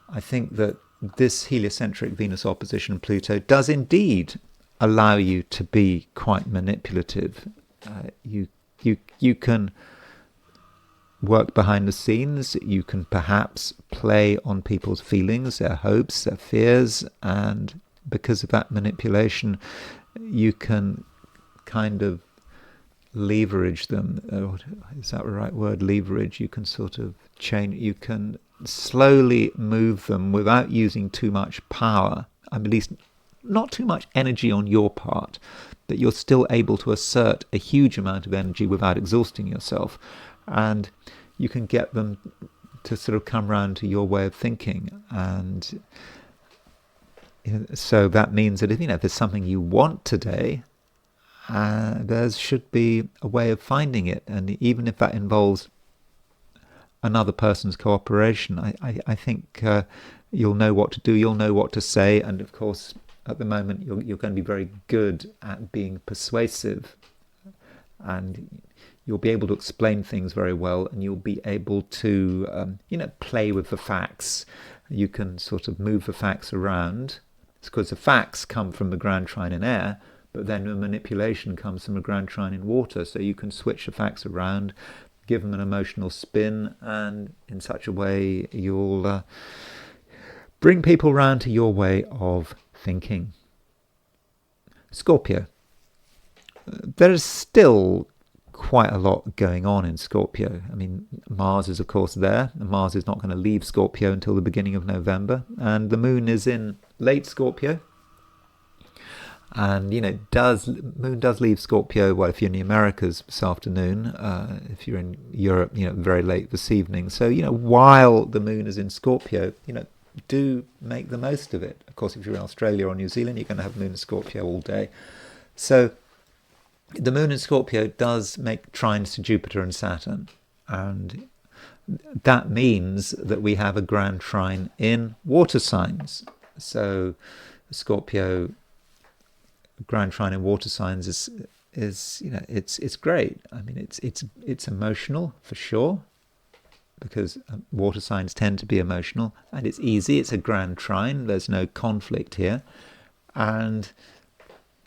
I think that this heliocentric Venus opposition Pluto does indeed allow you to be quite manipulative. You can work behind the scenes. You can perhaps play on people's feelings, their hopes, their fears, and because of that manipulation, you can kind of leverage them. Is that the right word? Leverage. You can sort of change. You can slowly move them without using too much power. At least not too much energy on your part, that you're still able to assert a huge amount of energy without exhausting yourself, and you can get them to sort of come around to your way of thinking. And so that means that if there's something you want today, there should be a way of finding it, and even if that involves another person's cooperation, I think you'll know what to do, you'll know what to say, and of course at the moment you're going to be very good at being persuasive, and you'll be able to explain things very well, and you'll be able to play with the facts. You can sort of move the facts around. It's because the facts come from the Grand Trine in air, but then the manipulation comes from a Grand Trine in water, so you can switch the facts around, give them an emotional spin, and in such a way you'll bring people round to your way of thinking. Scorpio. There is still quite a lot going on in Scorpio. I mean, Mars is of course there, and Mars is not going to leave Scorpio until the beginning of November, and the moon is in late Scorpio. And moon does leave Scorpio, well, if you're in the Americas this afternoon, if you're in Europe, very late this evening. So while the moon is in Scorpio, do make the most of it. Of course, if you're in Australia or New Zealand, you're going to have moon in Scorpio all day. So the moon in Scorpio does make trines to Jupiter and Saturn, and that means that we have a Grand Trine in water signs. So Scorpio Grand Trine in water signs is it's great. I mean, it's emotional for sure, because water signs tend to be emotional, and it's easy. It's a Grand Trine. There's no conflict here, and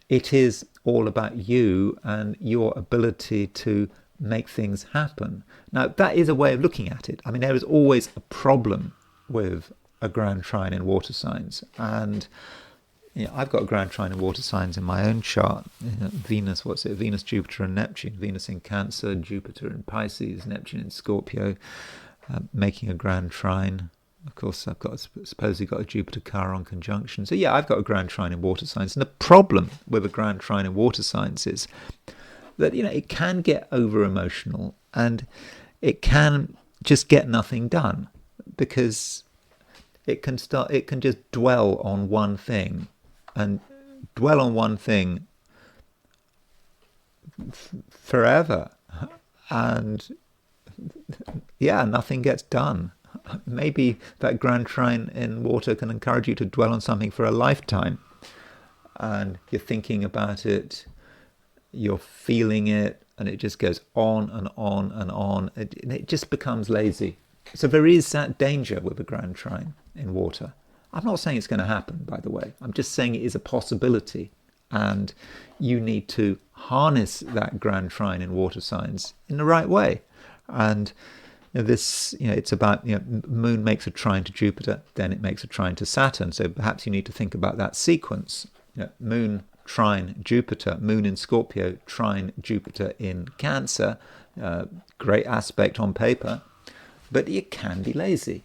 it is all about you and your ability to make things happen. Now, that is a way of looking at it. I mean, there is always a problem with a Grand Trine in water signs, and I've got a Grand Trine in water signs in my own chart. Venus, Venus, Jupiter and Neptune. Venus in Cancer, Jupiter in Pisces, Neptune in Scorpio, making a Grand Trine. Of course, I've supposedly got a Jupiter-Chiron conjunction. So yeah, I've got a Grand Trine in water signs. And the problem with a Grand Trine in water signs is that, it can get over-emotional, and it can just get nothing done, because it can just dwell on one thing, and dwell on one thing forever, and nothing gets done. Maybe that Grand Trine in water can encourage you to dwell on something for a lifetime, and you're thinking about it, you're feeling it, and it just goes on and on and on, and it just becomes lazy. So there is that danger with a Grand Trine in water. I'm not saying it's going to happen, by the way. I'm just saying it is a possibility, and you need to harness that Grand Trine in water signs in the right way. And this, it's about, moon makes a trine to Jupiter, then it makes a trine to Saturn. So perhaps you need to think about that sequence. Moon trine Jupiter, moon in Scorpio, trine Jupiter in Cancer. Great aspect on paper, but you can be lazy.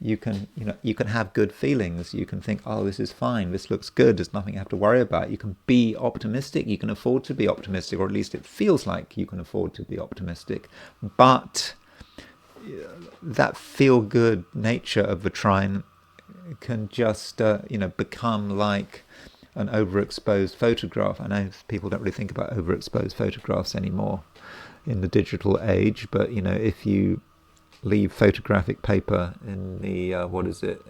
You can have good feelings. You can think, oh, this is fine, this looks good, there's nothing I have to worry about. You can be optimistic, you can afford to be optimistic, or at least it feels like you can afford to be optimistic. But that feel-good nature of the trine can just become like an overexposed photograph. I know people don't really think about overexposed photographs anymore in the digital age, but if you leave photographic paper in the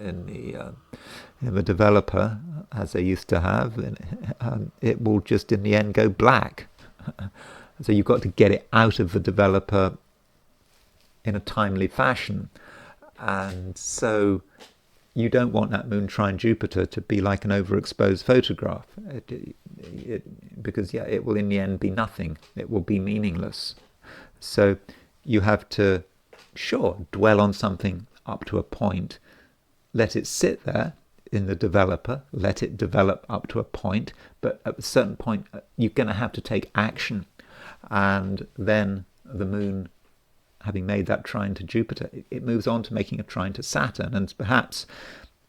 in the developer, as they used to have, it will just in the end go black. So you've got to get it out of the developer in a timely fashion, and so you don't want that moon trine Jupiter to be like an overexposed photograph, because it will in the end be nothing. It will be meaningless. So you have to, sure, dwell on something up to a point, let it sit there in the developer, let it develop up to a point, but at a certain point you're going to have to take action. And then the moon, having made that trine to Jupiter, it moves on to making a trine to Saturn. And perhaps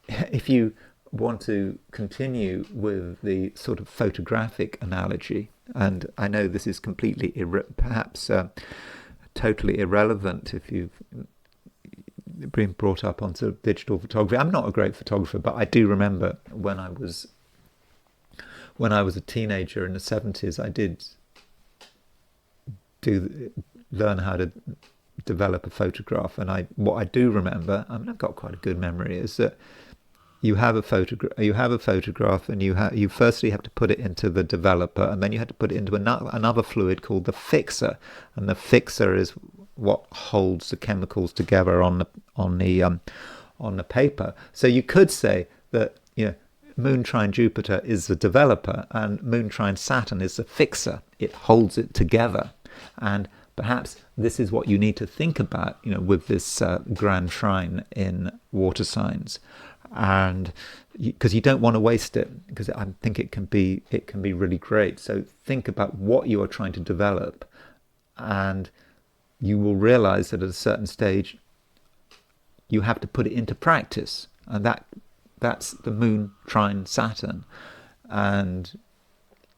if you want to continue with the sort of photographic analogy, and I know this is completely perhaps totally irrelevant if you've been brought up onto digital photography. I'm not a great photographer, but I do remember when I was a teenager in the 70s, I did learn how to develop a photograph. And what I do remember, I've got quite a good memory, is that you have a photograph, and you firstly have to put it into the developer, and then you have to put it into another fluid called the fixer, and the fixer is what holds the chemicals together on the paper. So you could say that moon trine Jupiter is the developer, and moon trine Saturn is the fixer. It holds it together, and perhaps this is what you need to think about, with this Grand Trine in water signs. And because you don't want to waste it, because I think it can be really great. So think about what you are trying to develop, and you will realize that at a certain stage you have to put it into practice, and that's the moon trine Saturn. And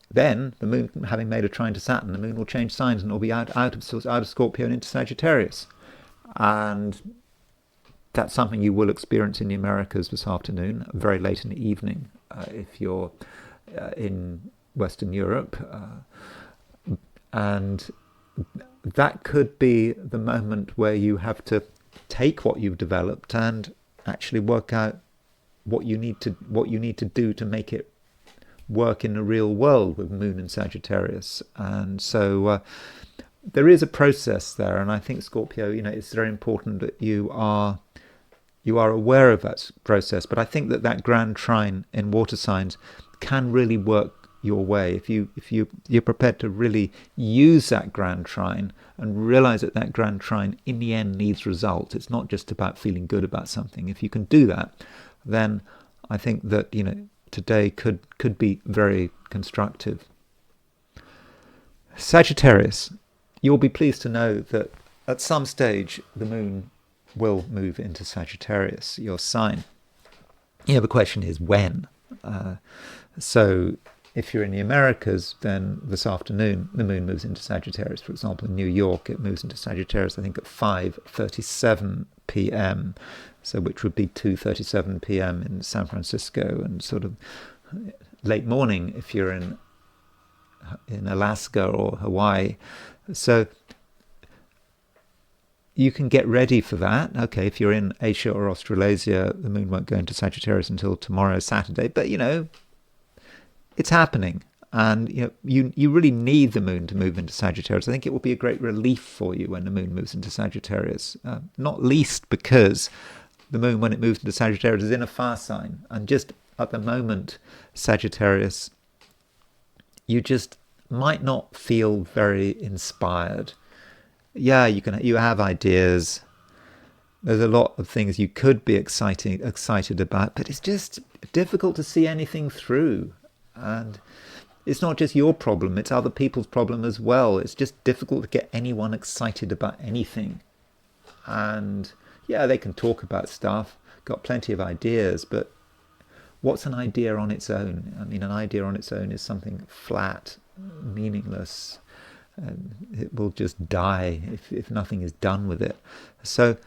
then the moon, having made a trine to Saturn, the moon will change signs and it will be out of Scorpio and into Sagittarius. And that's something you will experience in the Americas this afternoon, very late in the evening, if you're in Western Europe. And that could be the moment where you have to take what you've developed and actually work out what you need to do to make it work in the real world with Moon and Sagittarius. And so there is a process there, and I think Scorpio, it's very important that you are aware of that process. But I think that Grand Trine in water signs can really work your way if you're prepared to really use that Grand Trine and realize that Grand Trine in the end needs results. It's not just about feeling good about something. If you can do that, then I think that today could be very constructive. Sagittarius, you'll be pleased to know that at some stage the moon will move into Sagittarius, your sign. The question is when. So if you're in the Americas, then this afternoon the moon moves into Sagittarius. For example, in New York, it moves into Sagittarius, I think, at 5:37 p.m., so which would be 2:37 p.m. in San Francisco, and sort of late morning if you're in Alaska or Hawaii. So you can get ready for that. Okay, if you're in Asia or Australasia, the moon won't go into Sagittarius until tomorrow, Saturday. But it's happening, and you really need the moon to move into Sagittarius. I think it will be a great relief for you when the moon moves into Sagittarius, not least because the moon, when it moves into Sagittarius, is in a fire sign, and just at the moment, Sagittarius, you just might not feel very inspired. Yeah, you have ideas. There's a lot of things you could be excited about, but it's just difficult to see anything through. And it's not just your problem, it's other people's problem as well. It's just difficult to get anyone excited about anything. And yeah, they can talk about stuff, got plenty of ideas, but what's an idea on its own? I mean, an idea on its own is something flat, meaningless, and it will just die if nothing is done with it. So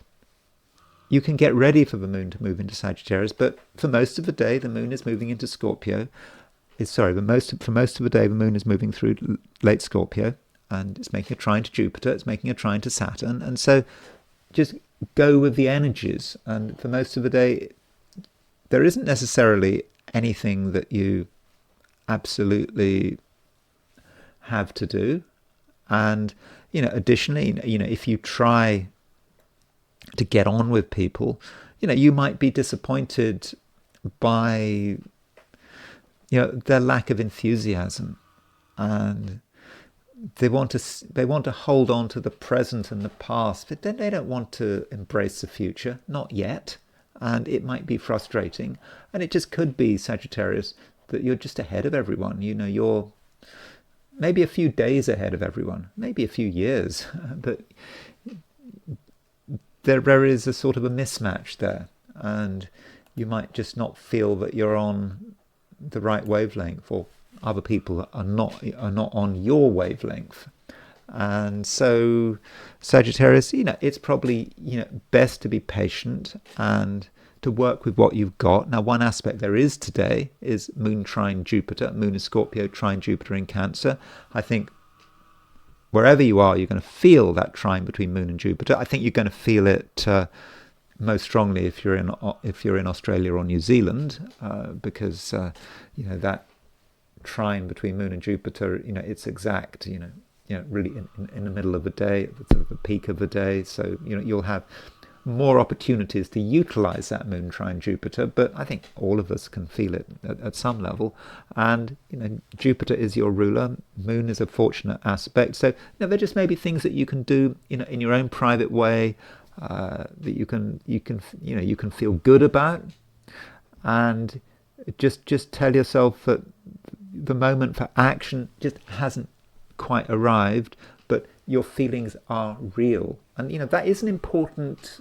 you can get ready for the moon to move into Sagittarius, but for most of the day, the moon is moving into Scorpio. For most of the day, the moon is moving through late Scorpio, and it's making a trine to Jupiter, it's making a trine to Saturn, and so just go with the energies. And for most of the day, there isn't necessarily anything that you absolutely have to do. And, additionally, if you try to get on with people, you might be disappointed by, their lack of enthusiasm, and they want to hold on to the present and the past, but then they don't want to embrace the future, not yet. And it might be frustrating, and it just could be, Sagittarius, that you're just ahead of everyone. You're maybe a few days ahead of everyone, maybe a few years, but there is a sort of a mismatch there, and you might just not feel that you're on the right wavelength, or other people are not on your wavelength. And so, Sagittarius, it's probably best to be patient and to work with what you've got. Now, one aspect there is today is moon trine Jupiter. Moon in Scorpio, trine Jupiter in Cancer. I think wherever you are, you're going to feel that trine between moon and Jupiter. I think you're going to feel it most strongly if you're in Australia or New Zealand, because that trine between moon and Jupiter, it's exact. Really in the middle of the day, at the sort of the peak of the day. So you'll have more opportunities to utilize that moon trine Jupiter, but I think all of us can feel it at some level. And Jupiter is your ruler, moon is a fortunate aspect. So there just may be things that you can do in your own private way, that you can feel good about, and just tell yourself that the moment for action just hasn't quite arrived, but your feelings are real. And that is an important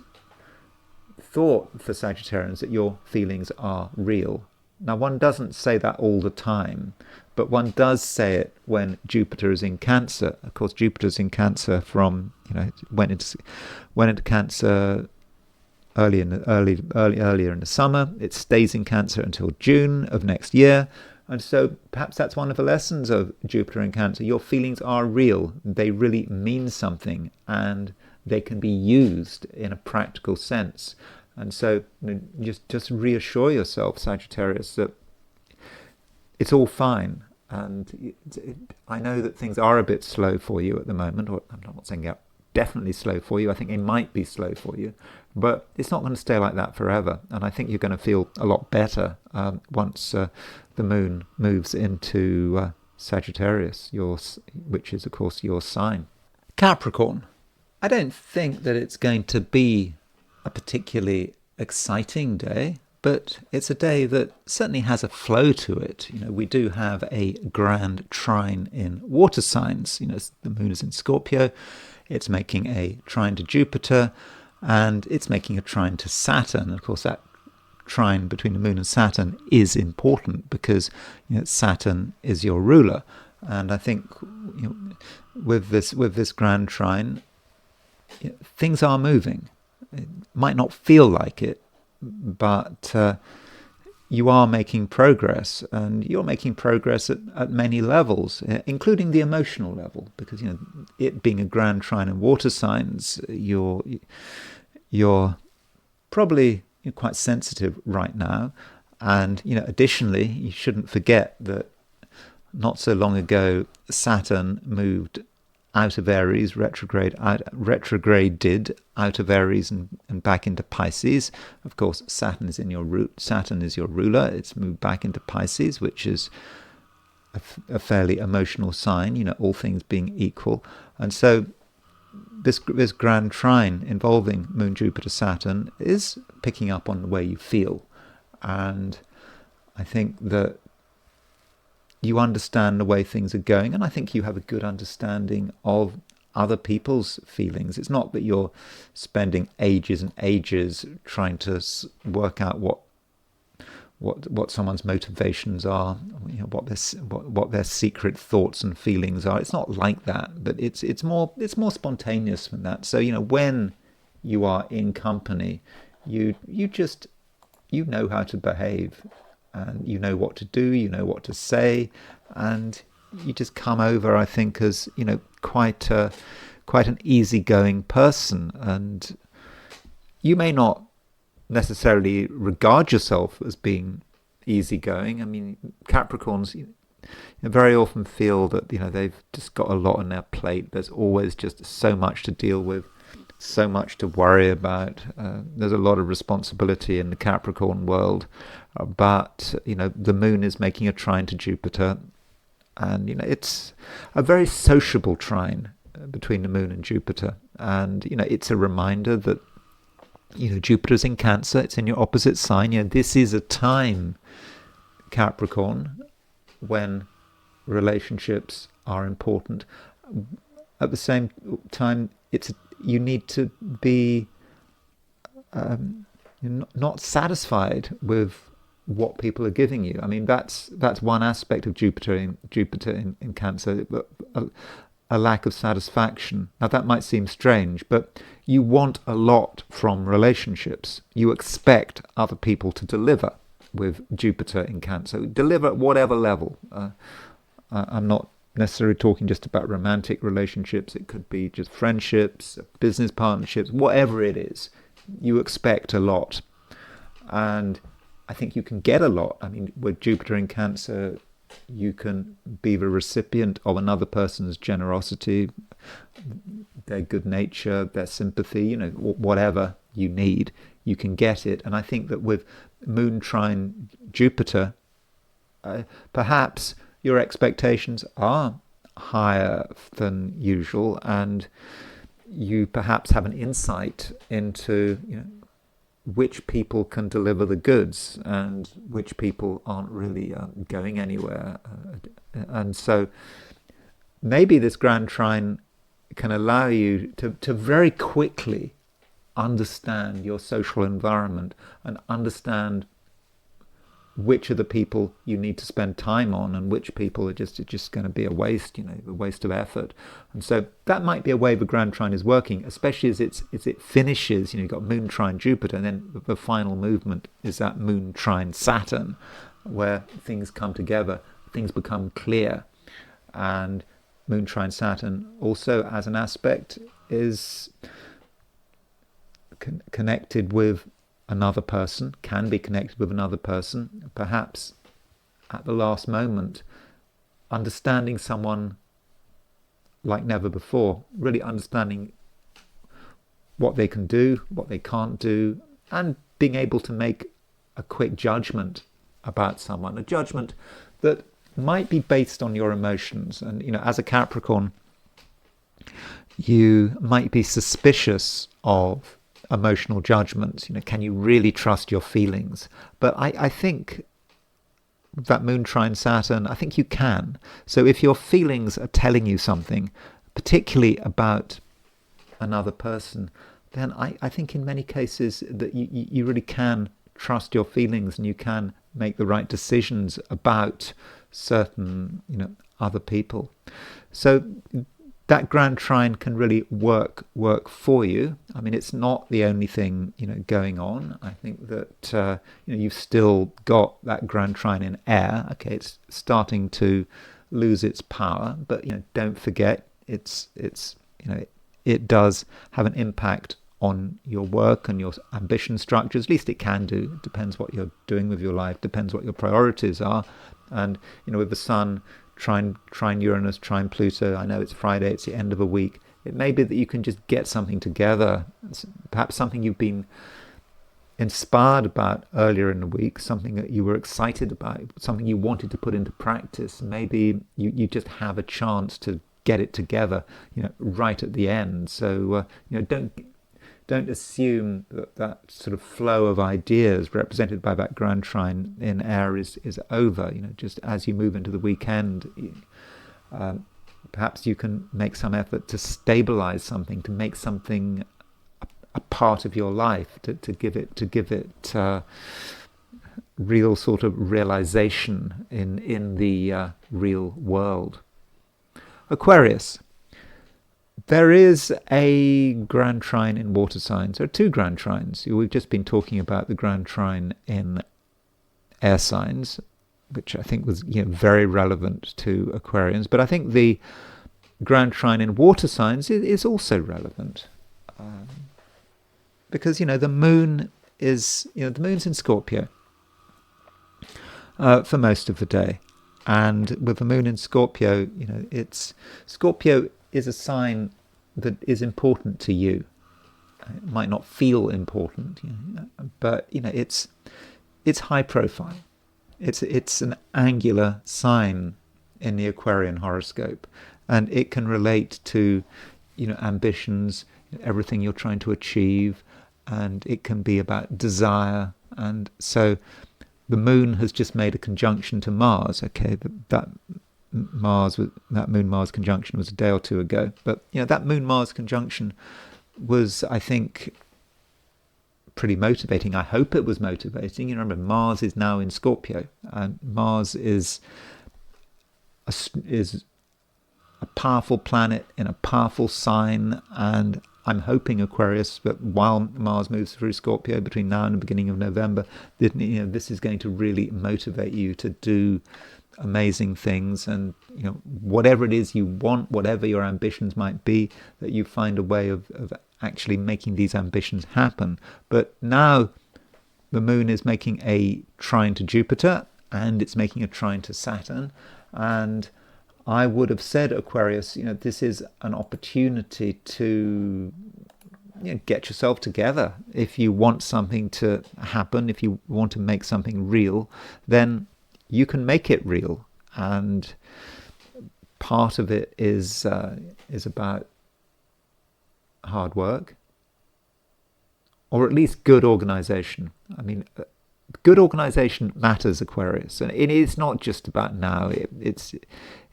thought for Sagittarians, that your feelings are real. Now, one doesn't say that all the time, but one does say it when Jupiter is in Cancer. Of course, Jupiter's in Cancer from went into Cancer earlier in the summer. It stays in Cancer until June of next year. And so perhaps that's one of the lessons of Jupiter in Cancer. Your feelings are real. They really mean something, and they can be used in a practical sense. And so just reassure yourself, Sagittarius, that it's all fine. And I know that things are a bit slow for you at the moment, or I'm not saying they're definitely slow for you. I think they might be slow for you, but it's not going to stay like that forever. And I think you're going to feel a lot better once the moon moves into Sagittarius, which is, of course, your sign. Capricorn. I don't think that it's going to be a particularly exciting day, but it's a day that certainly has a flow to it. We do have a grand trine in water signs. The moon is in Scorpio, it's making a trine to Jupiter, and it's making a trine to Saturn. Of course, that trine between the moon and Saturn is important because Saturn is your ruler. And I think with this grand trine, things are moving. It might not feel like it, but you are making progress, and you're making progress at many levels, including the emotional level, because it being a grand trine in water signs, you're probably quite sensitive right now. And additionally, you shouldn't forget that not so long ago Saturn moved out of Aries, retrograded out of Aries and back into Pisces. Of course, Saturn is your ruler. It's moved back into Pisces, which is a fairly emotional sign, all things being equal. And so this grand trine involving Moon, Jupiter, Saturn is picking up on the way you feel. And I think that you understand the way things are going, and I think you have a good understanding of other people's feelings. It's not that you're spending ages and ages trying to work out what someone's motivations are, what their secret thoughts and feelings are. It's not like that, but it's more spontaneous than that. So when you are in company, you know how to behave, and you know what to do, you know what to say, and you just come over, I think, as quite an easygoing person. And you may not necessarily regard yourself as being easygoing. I mean, Capricorns very often feel that they've just got a lot on their plate. There's always just so much to deal with, so much to worry about. There's a lot of responsibility in the Capricorn world, but the moon is making a trine to Jupiter, and it's a very sociable trine between the moon and Jupiter, and it's a reminder that Jupiter's in Cancer. It's in your opposite sign. This is a time, Capricorn, when relationships are important. At the same time, you need to be not satisfied with what people are giving you. I mean, that's one aspect of Jupiter in Cancer, a lack of satisfaction. Now, that might seem strange, but you want a lot from relationships. You expect other people to deliver with Jupiter in Cancer. Deliver at whatever level. I'm not necessarily talking just about romantic relationships. It could be just friendships, business partnerships, whatever it is. You expect a lot. And I think you can get a lot. I mean, with Jupiter in Cancer, you can be the recipient of another person's generosity, their good nature, their sympathy, whatever you need, you can get it. And I think that with Moon trine Jupiter, perhaps your expectations are higher than usual, and you perhaps have an insight into which people can deliver the goods and which people aren't really going anywhere. And so maybe this Grand Trine can allow you to very quickly understand your social environment and understand which are the people you need to spend time on and which people are just going to be a waste, a waste of effort. And so that might be a way the Grand Trine is working, especially as it finishes. You've got Moon trine Jupiter, and then the final movement is that Moon trine Saturn, where things come together, things become clear. And Moon trine Saturn also, as an aspect, is connected with another person, can be connected with another person, perhaps at the last moment, understanding someone like never before, really understanding what they can do, what they can't do, and being able to make a quick judgment about someone, a judgment that might be based on your emotions. And as a Capricorn, you might be suspicious of emotional judgments. Can you really trust your feelings? But I think that Moon trine Saturn, I think you can. So if your feelings are telling you something, particularly about another person, then I think in many cases that you really can trust your feelings, and you can make the right decisions about certain other people. So that Grand Trine can really work for you. I mean, it's not the only thing going on. I think that you've still got that Grand Trine in air. Okay, it's starting to lose its power, but don't forget it does have an impact on your work and your ambition structures. At least it can do. It depends what you're doing with your life. Depends what your priorities are. And with the Sun trine Uranus, trine Pluto, I know it's Friday, it's the end of a week. It may be that you can just get something together, perhaps something you've been inspired about earlier in the week, something that you were excited about, something you wanted to put into practice. Maybe you just have a chance to get it together, right at the end. So don't assume that that sort of flow of ideas represented by that Grand Trine in Aries is over. Just as you move into the weekend, perhaps you can make some effort to stabilize something, to make something a part of your life, to give it real sort of realization in the real world. Aquarius. There is a Grand Trine in water signs. There are two Grand Trines. We've just been talking about the Grand Trine in air signs, which I think was very relevant to Aquarians. But I think the Grand Trine in water signs is also relevant. Because, the moon is, the moon's in Scorpio for most of the day. And with the moon in Scorpio, Scorpio is a sign that is important to you. It might not feel important, but it's high profile. It's an angular sign in the Aquarian horoscope, and it can relate to ambitions, everything you're trying to achieve, and it can be about desire. And so the moon has just made a conjunction to Mars. Okay, that Moon-Mars conjunction was a day or two ago, but that Moon-Mars conjunction was, I think, pretty motivating. I hope it was motivating. Remember, Mars is now in Scorpio, and Mars is a powerful planet in a powerful sign, and I'm hoping, Aquarius, that while Mars moves through Scorpio between now and the beginning of November, this is going to really motivate you to do amazing things, and whatever it is you want, whatever your ambitions might be, that you find a way of actually making these ambitions happen. But now the moon is making a trine to Jupiter, and it's making a trine to Saturn, and I would have said, Aquarius, this is an opportunity to get yourself together. If you want something to happen, if you want to make something real, then you can make it real. And part of it is about hard work, or at least good organization. I mean, good organization matters, Aquarius, and it is not just about now.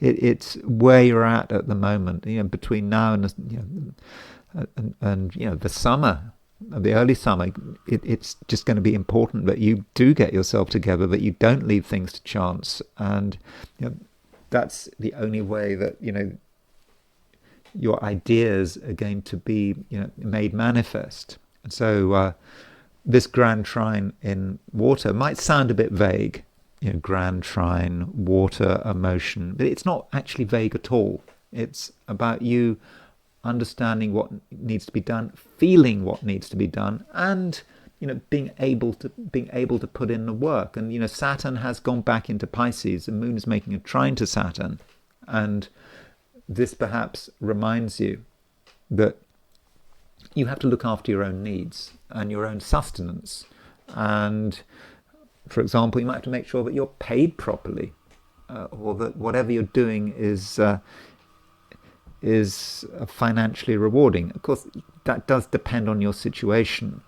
It's where you're at the moment. Between now and the summer, the early summer, it's just going to be important that you do get yourself together, that you don't leave things to chance, and that's the only way that your ideas are going to be made manifest. And so this Grand Trine in water might sound a bit vague, Grand Trine, water, emotion, but it's not actually vague at all. It's about you understanding what needs to be done, feeling what needs to be done, and being able to put in the work. And Saturn has gone back into Pisces. The moon is making a trine to Saturn, and this perhaps reminds you that you have to look after your own needs and your own sustenance. And for example, you might have to make sure that you're paid properly, or that whatever you're doing is financially rewarding. Of course, that does depend on your situation,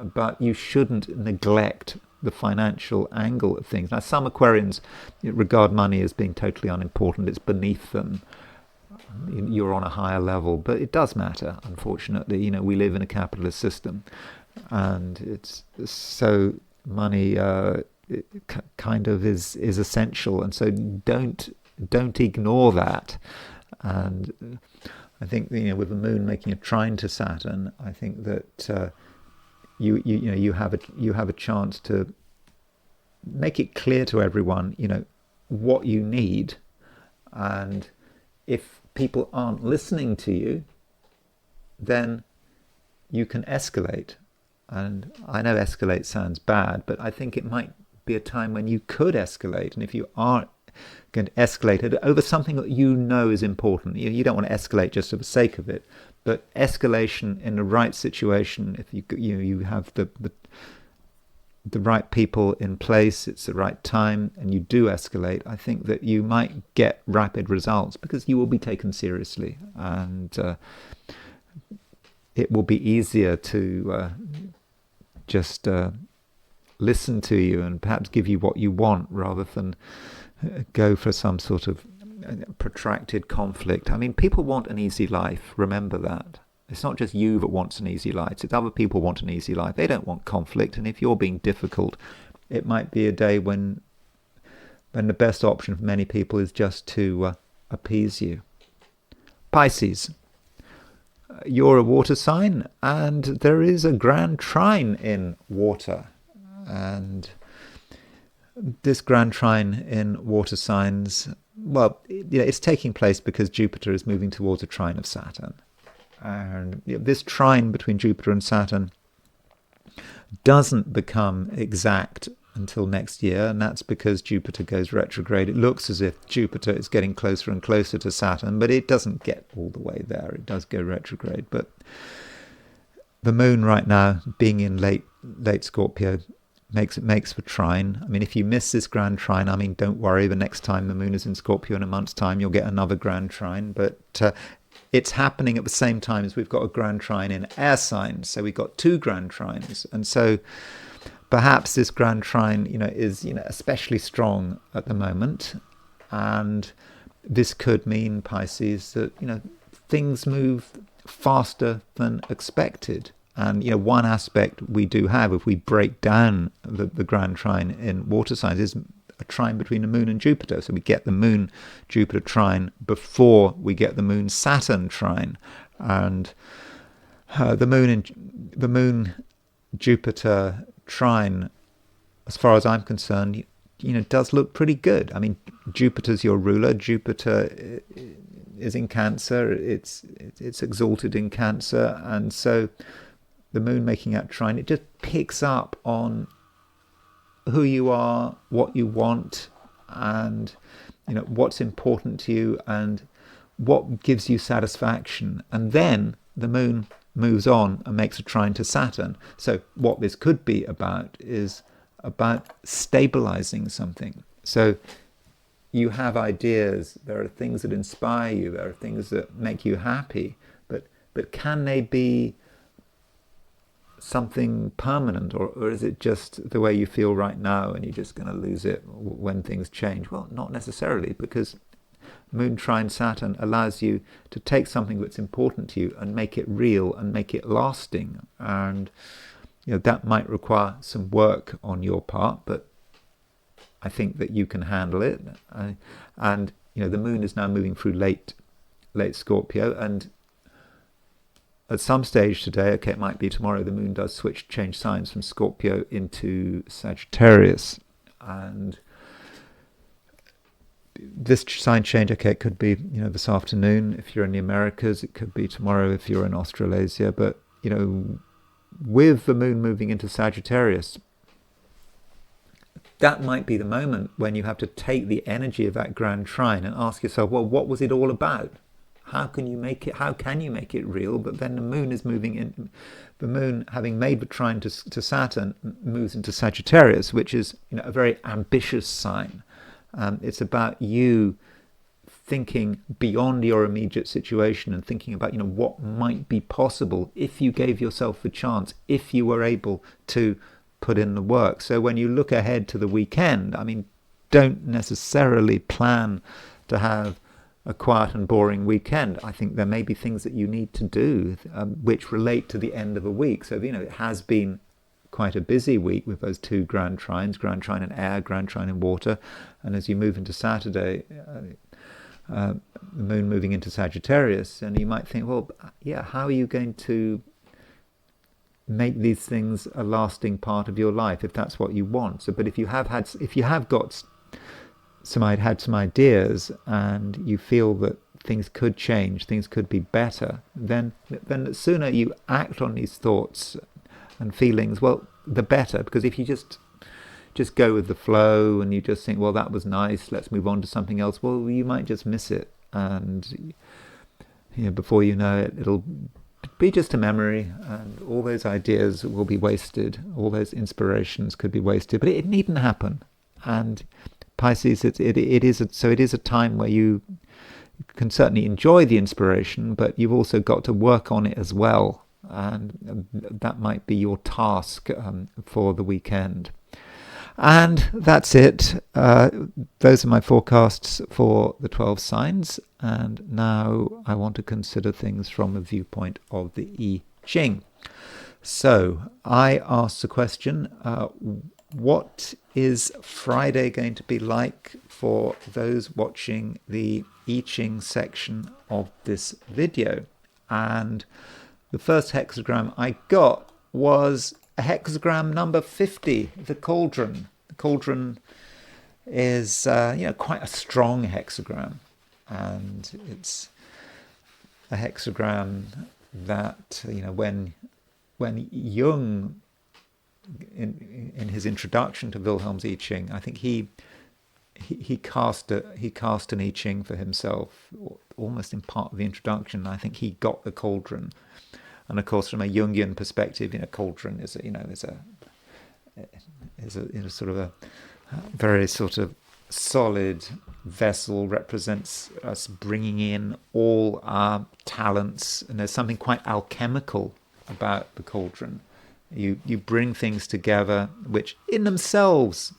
but you shouldn't neglect the financial angle of things. Now, some Aquarians regard money as being totally unimportant. It's beneath them. You're on a higher level, but it does matter, unfortunately. We live in a capitalist system, and it's so money kind of is essential, and so don't ignore that. And I think with the moon making a trine to Saturn, I think that you have a chance to make it clear to everyone what you need, and if people aren't listening to you, then you can escalate. And I know escalate sounds bad, but I think it might be a time when you could escalate. And if you aren't going to escalate it over something that is important, you don't want to escalate just for the sake of it, but escalation in the right situation, if you have the right people in place, it's the right time, and you do escalate, I think that you might get rapid results because you will be taken seriously. And it will be easier to just listen to you and perhaps give you what you want rather than go for some sort of protracted conflict. I mean, people want an easy life. Remember that. It's not just you that wants an easy life. It's other people want an easy life. They don't want conflict. And if you're being difficult, it might be a day when the best option for many people is just to appease you. Pisces. You're a water sign, and there is a Grand Trine in water. And this Grand Trine in water signs, well, it's taking place because Jupiter is moving towards a trine of Saturn. And this trine between Jupiter and Saturn doesn't become exact until next year, and that's because Jupiter goes retrograde. It looks as if Jupiter is getting closer and closer to Saturn, but it doesn't get all the way there. It does go retrograde. But the moon right now, being in late Scorpio, makes for trine. I mean, if you miss this Grand Trine, I mean, don't worry. The next time the moon is in Scorpio in a month's time, you'll get another Grand Trine. But it's happening at the same time as we've got a Grand Trine in air signs. So we've got 2 Grand Trines. And so perhaps this Grand Trine, is, especially strong at the moment. And this could mean, Pisces, that, things move faster than expected. And, one aspect we do have, if we break down the Grand Trine in water signs, is a trine between the moon and Jupiter. So we get the moon-Jupiter trine before we get the moon-Saturn trine. And the moon-Jupiter trine, as far as I'm concerned, does look pretty good. I mean, Jupiter's your ruler. Jupiter is in Cancer. It's exalted in Cancer. And so the moon making that trine, it just picks up on who you are, what you want, and what's important to you and what gives you satisfaction. And then the moon moves on and makes a trine to Saturn. So what this could be about is about stabilizing something. So you have ideas, there are things that inspire you, there are things that make you happy, but can they be something permanent, or is it just the way you feel right now and you're just going to lose it when things change? Well, not necessarily, because Moon trine Saturn allows you to take something that's important to you and make it real and make it lasting. And that might require some work on your part, but I think that you can handle it. And the moon is now moving through late Scorpio, and at some stage today, okay, it might be tomorrow, the moon does change signs from Scorpio into Sagittarius. And this sign change, okay, it could be, this afternoon if you're in the Americas, it could be tomorrow if you're in Australasia. But, with the moon moving into Sagittarius, that might be the moment when you have to take the energy of that Grand Trine and ask yourself, well, what was it all about? How can you make it real? But then the moon is moving in. The moon, having made the trine to Saturn, moves into Sagittarius, which is a very ambitious sign. It's about you thinking beyond your immediate situation and thinking about what might be possible if you gave yourself the chance, if you were able to put in the work. So when you look ahead to the weekend, I mean, don't necessarily plan to have a quiet and boring weekend. I think there may be things that you need to do which relate to the end of a week. So, it has been quite a busy week with those 2 Grand Trines, Grand Trine in air, Grand Trine in water. And as you move into Saturday, the moon moving into Sagittarius, and you might think, well, yeah, how are you going to make these things a lasting part of your life if that's what you want? So, but if you have got some ideas and you feel that things could change, things could be better, then the sooner you act on these thoughts and feelings, well, the better. Because if you just go with the flow and you just think, well, that was nice, let's move on to something else, well, you might just miss it, and before you know it, it'll be just a memory, and all those ideas will be wasted, all those inspirations could be wasted. But it needn't happen. And Pisces, it is a time where you can certainly enjoy the inspiration, but you've also got to work on it as well. and that might be your task for the weekend. And that's it. Those are my forecasts for the 12 signs. And now I want to consider things from the viewpoint of the I Ching. So I asked the question, what is Friday going to be like for those watching the I Ching section of this video? And the first hexagram I got was a hexagram number 50, the cauldron. The cauldron is quite a strong hexagram, and it's a hexagram that when Jung in his introduction to Wilhelm's I Ching, I think he cast an I Ching for himself, almost in part of the introduction. I think he got the cauldron, and of course, from a Jungian perspective, cauldron is a sort of a very sort of solid vessel, represents us bringing in all our talents, and there's something quite alchemical about the cauldron. You bring things together which in themselves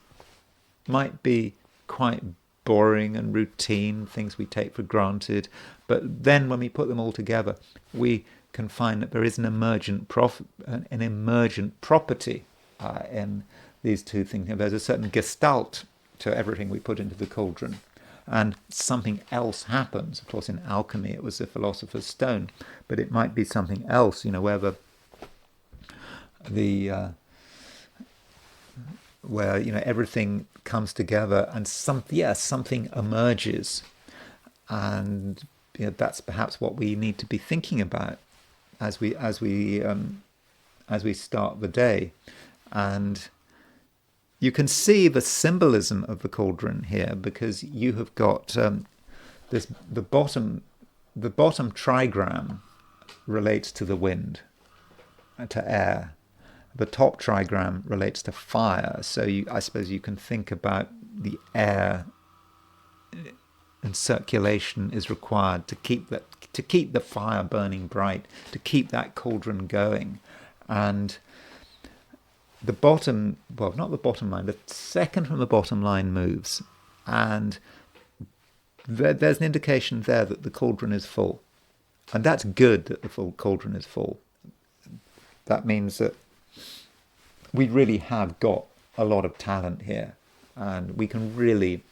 might be quite boring and routine, things we take for granted, but then when we put them all together, we can find that there is an emergent property in these two things. There's a certain gestalt to everything we put into the cauldron, and something else happens. Of course, in alchemy, it was the philosopher's stone, but it might be something else. Where everything comes together and something emerges, and that's perhaps what we need to be thinking about as we start the day. And you can see the symbolism of the cauldron here, because you have got the bottom trigram relates to the wind, to air. The top trigram relates to fire. So I suppose you can think about the air, and circulation is required to keep the fire burning bright, to keep that cauldron going. And the bottom, well, not the bottom line, the second from the bottom line moves, and there's an indication there that the cauldron is full, and that's good that the full cauldron is full. That means that we really have got a lot of talent here, and we can really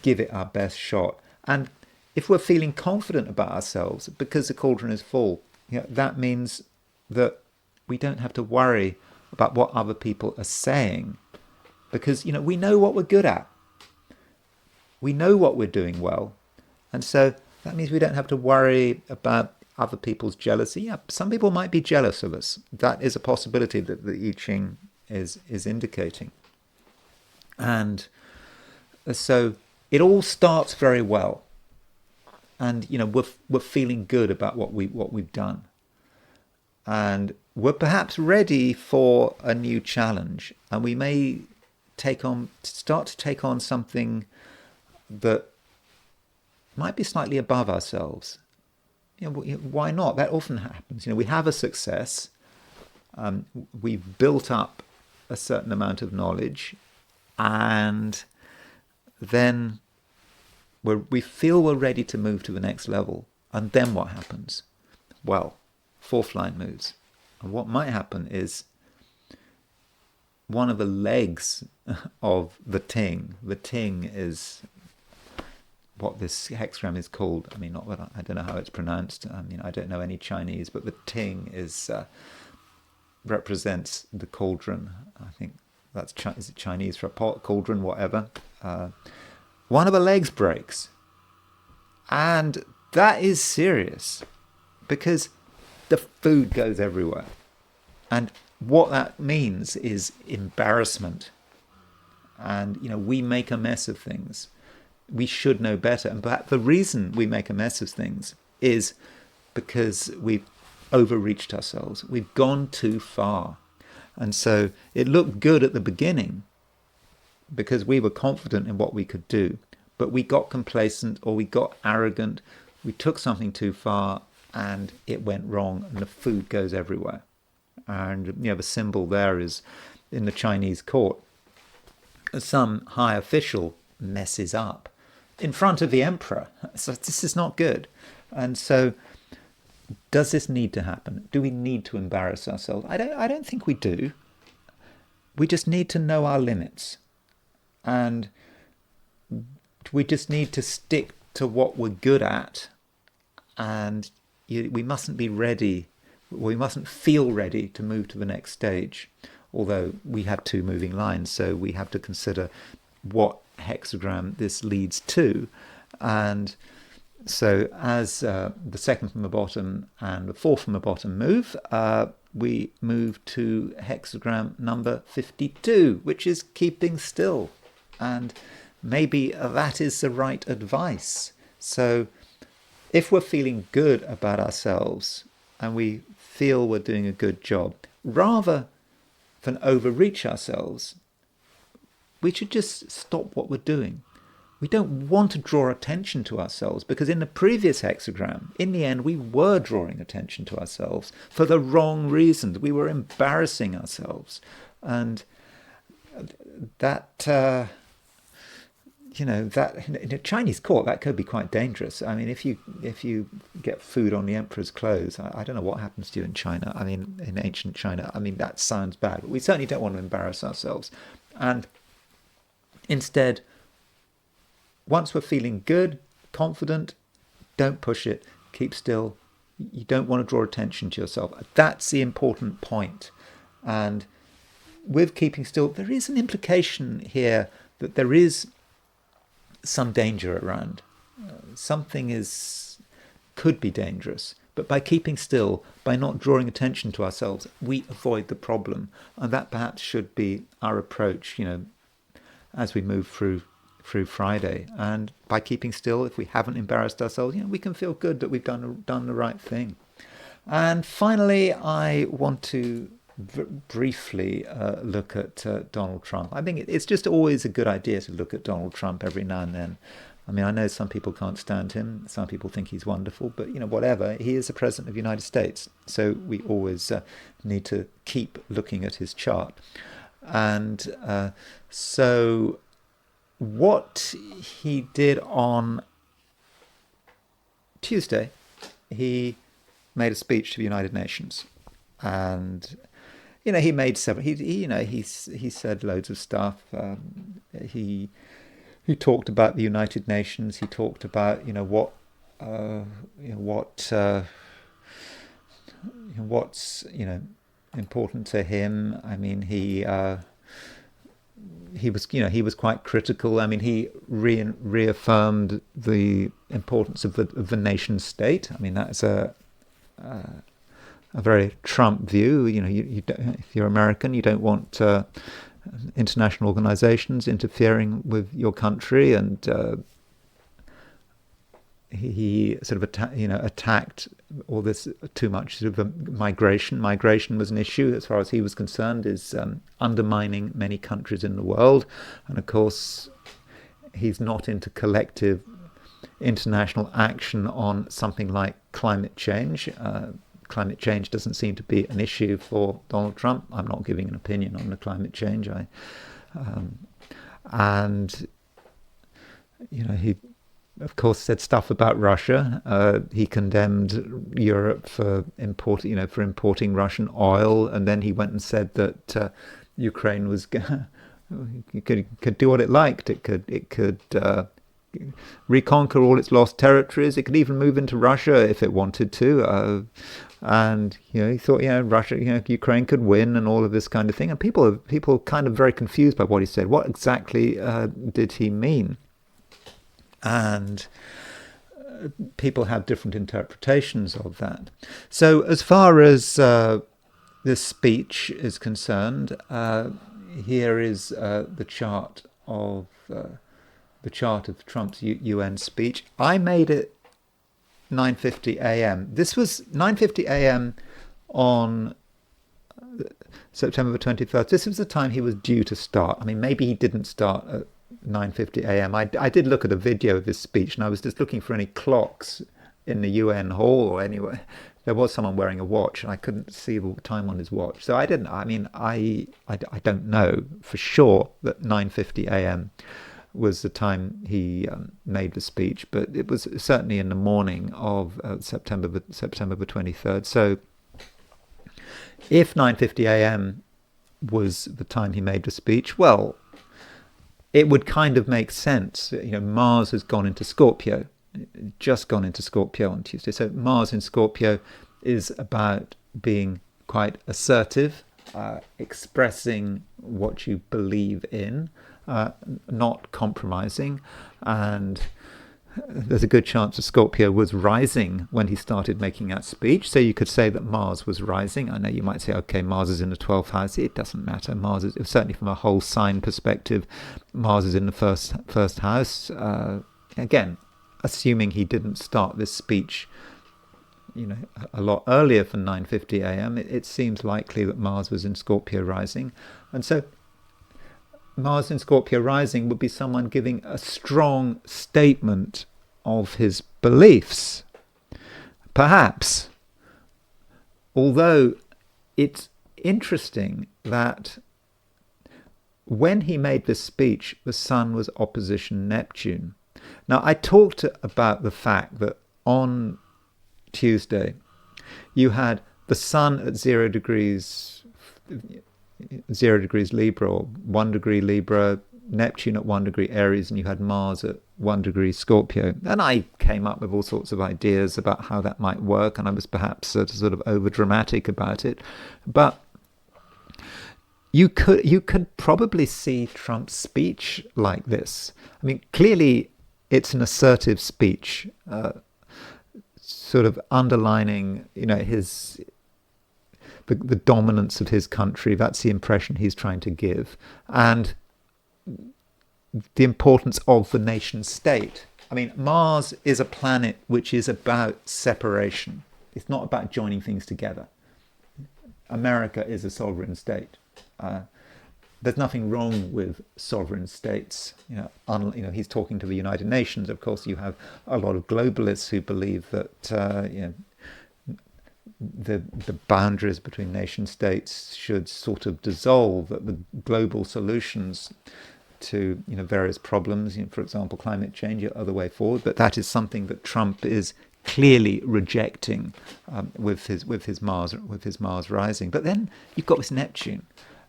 give it our best shot. And if we're feeling confident about ourselves because the cauldron is full, that means that we don't have to worry about what other people are saying, because we know what we're good at, we know what we're doing well, and so that means we don't have to worry about other people's jealousy. Some people might be jealous of us. That is a possibility that the I Ching is indicating. And so it all starts very well, and we're feeling good about what we've done, and we're perhaps ready for a new challenge, and we may start to take on something that might be slightly above ourselves. Why not? That often happens. We have a success, we've built up a certain amount of knowledge, and then we feel we're ready to move to the next level. And then what happens? Well, fourth line moves. And what might happen is one of the legs of the ting is what this hexagram is called. I mean, I don't know how it's pronounced. I don't know any Chinese, but the ting represents the cauldron. I think is it Chinese for a pot, cauldron, whatever. One of the legs breaks, and that is serious, because the food goes everywhere, and what that means is embarrassment. And we make a mess of things. We should know better, and perhaps the reason we make a mess of things is because we've overreached ourselves. We've gone too far, and so it looked good at the beginning because we were confident in what we could do, but we got complacent, or we got arrogant. We took something too far, and it went wrong, and the food goes everywhere. And the symbol there is in the Chinese court. Some high official messes up in front of the emperor. So this is not good. And so, does this need to happen? Do we need to embarrass ourselves? I don't think we do. We just need to know our limits, and we just need to stick to what we're good at. And we mustn't be ready. We mustn't feel ready to move to the next stage. Although we have two moving lines, so we have to consider what hexagram this leads to. And so as the second from the bottom and the fourth from the bottom move, we move to hexagram number 52, which is keeping still. And maybe that is the right advice. So if we're feeling good about ourselves and we feel we're doing a good job, rather than overreach ourselves, we should just stop what we're doing. We don't want to draw attention to ourselves, because in the previous hexagram, in the end, we were drawing attention to ourselves for the wrong reasons. We were embarrassing ourselves. And that, in a Chinese court, that could be quite dangerous. I mean, if you get food on the emperor's clothes, I don't know what happens to you in China. I mean, in ancient China, I mean, that sounds bad. But we certainly don't want to embarrass ourselves. And instead, once we're feeling good, confident, don't push it, keep still. You don't want to draw attention to yourself. That's the important point. And with keeping still, there is an implication here that there is some danger around. Something could be dangerous. But by keeping still, by not drawing attention to ourselves, we avoid the problem. And that perhaps should be our approach, as we move through Friday. And by keeping still, if we haven't embarrassed ourselves, we can feel good that we've done the right thing. And finally, I want to briefly look at Donald Trump. I think it's just always a good idea to look at Donald Trump every now and then. I mean, I know some people can't stand him. Some people think he's wonderful. But, whatever. He is the President of the United States. So we always need to keep looking at his chart. And so what he did on Tuesday, he made a speech to the United Nations. And he made several. He said loads of stuff. He talked about the United Nations. He talked about what's important to him. I mean, he was quite critical. I mean, he reaffirmed the importance of the nation state. I mean, that's a very Trump view. If you're American, you don't want international organizations interfering with your country. And he sort of attacked all this too much sort of migration. Migration was an issue, as far as he was concerned, is undermining many countries in the world. And of course, he's not into collective international action on something like climate change. Climate change doesn't seem to be an issue for Donald Trump. I'm not giving an opinion on the climate change. He, of course, said stuff about Russia. He condemned Europe for importing Russian oil, and then he went and said that Ukraine was could do what it liked. It could reconquer all its lost territories. It could even move into Russia if it wanted to. And he thought, Russia, Ukraine could win, and all of this kind of thing. And people are kind of very confused by what he said. What exactly did he mean? And people have different interpretations of that. So as far as this speech is concerned, here is the chart of Trump's UN speech. I made it 9:50 a.m. This was 9:50 a.m. on September the 21st. This was the time he was due to start. I mean, maybe he didn't start at 9:50 a.m. I did look at a video of his speech, and I was just looking for any clocks in the UN hall or anywhere, there was someone wearing a watch, and I couldn't see the time on his watch. So I didn't. I mean, I don't know for sure that 9:50 a.m. was the time he made the speech, but it was certainly in the morning of September the 23rd. So if 9:50 a.m. was the time he made the speech, well, it would kind of make sense. You know, Mars has gone into Scorpio, just gone into Scorpio on Tuesday. So Mars in Scorpio is about being quite assertive, expressing what you believe in, not compromising. And there's a good chance that Scorpio was rising when he started making that speech. So you could say that Mars was rising. I know you might say, okay, Mars is in the 12th house. It doesn't matter. Mars is, certainly from a whole sign perspective, Mars is in the first house. Again, assuming he didn't start this speech, you know, a lot earlier than 9:50 a.m., it seems likely that Mars was in Scorpio rising. And so Mars in Scorpio rising would be someone giving a strong statement of his beliefs. Perhaps. Although it's interesting that when he made this speech, the Sun was opposition Neptune. Now, I talked about the fact that on Tuesday, you had the Sun at 0 degrees Libra, or 1 degree Libra, Neptune at 1 degree Aries, and you had Mars at 1 degree Scorpio. And I came up with all sorts of ideas about how that might work, and I was perhaps sort of over dramatic about it. But you could probably see Trump's speech like this. I mean, clearly it's an assertive speech, sort of underlining, you know, the dominance of his country. That's the impression he's trying to give, and the importance of the nation state. I mean, Mars is a planet which is about separation. It's not about joining things together. America is a sovereign state. There's nothing wrong with sovereign states. You know, he's talking to the United Nations. Of course, you have a lot of globalists who believe that you know, the boundaries between nation states should sort of dissolve, that the global solutions to, you know, various problems, you know, for example, climate change, are the way forward. But that is something that Trump is clearly rejecting with his Mars rising. But then you've got this Neptune,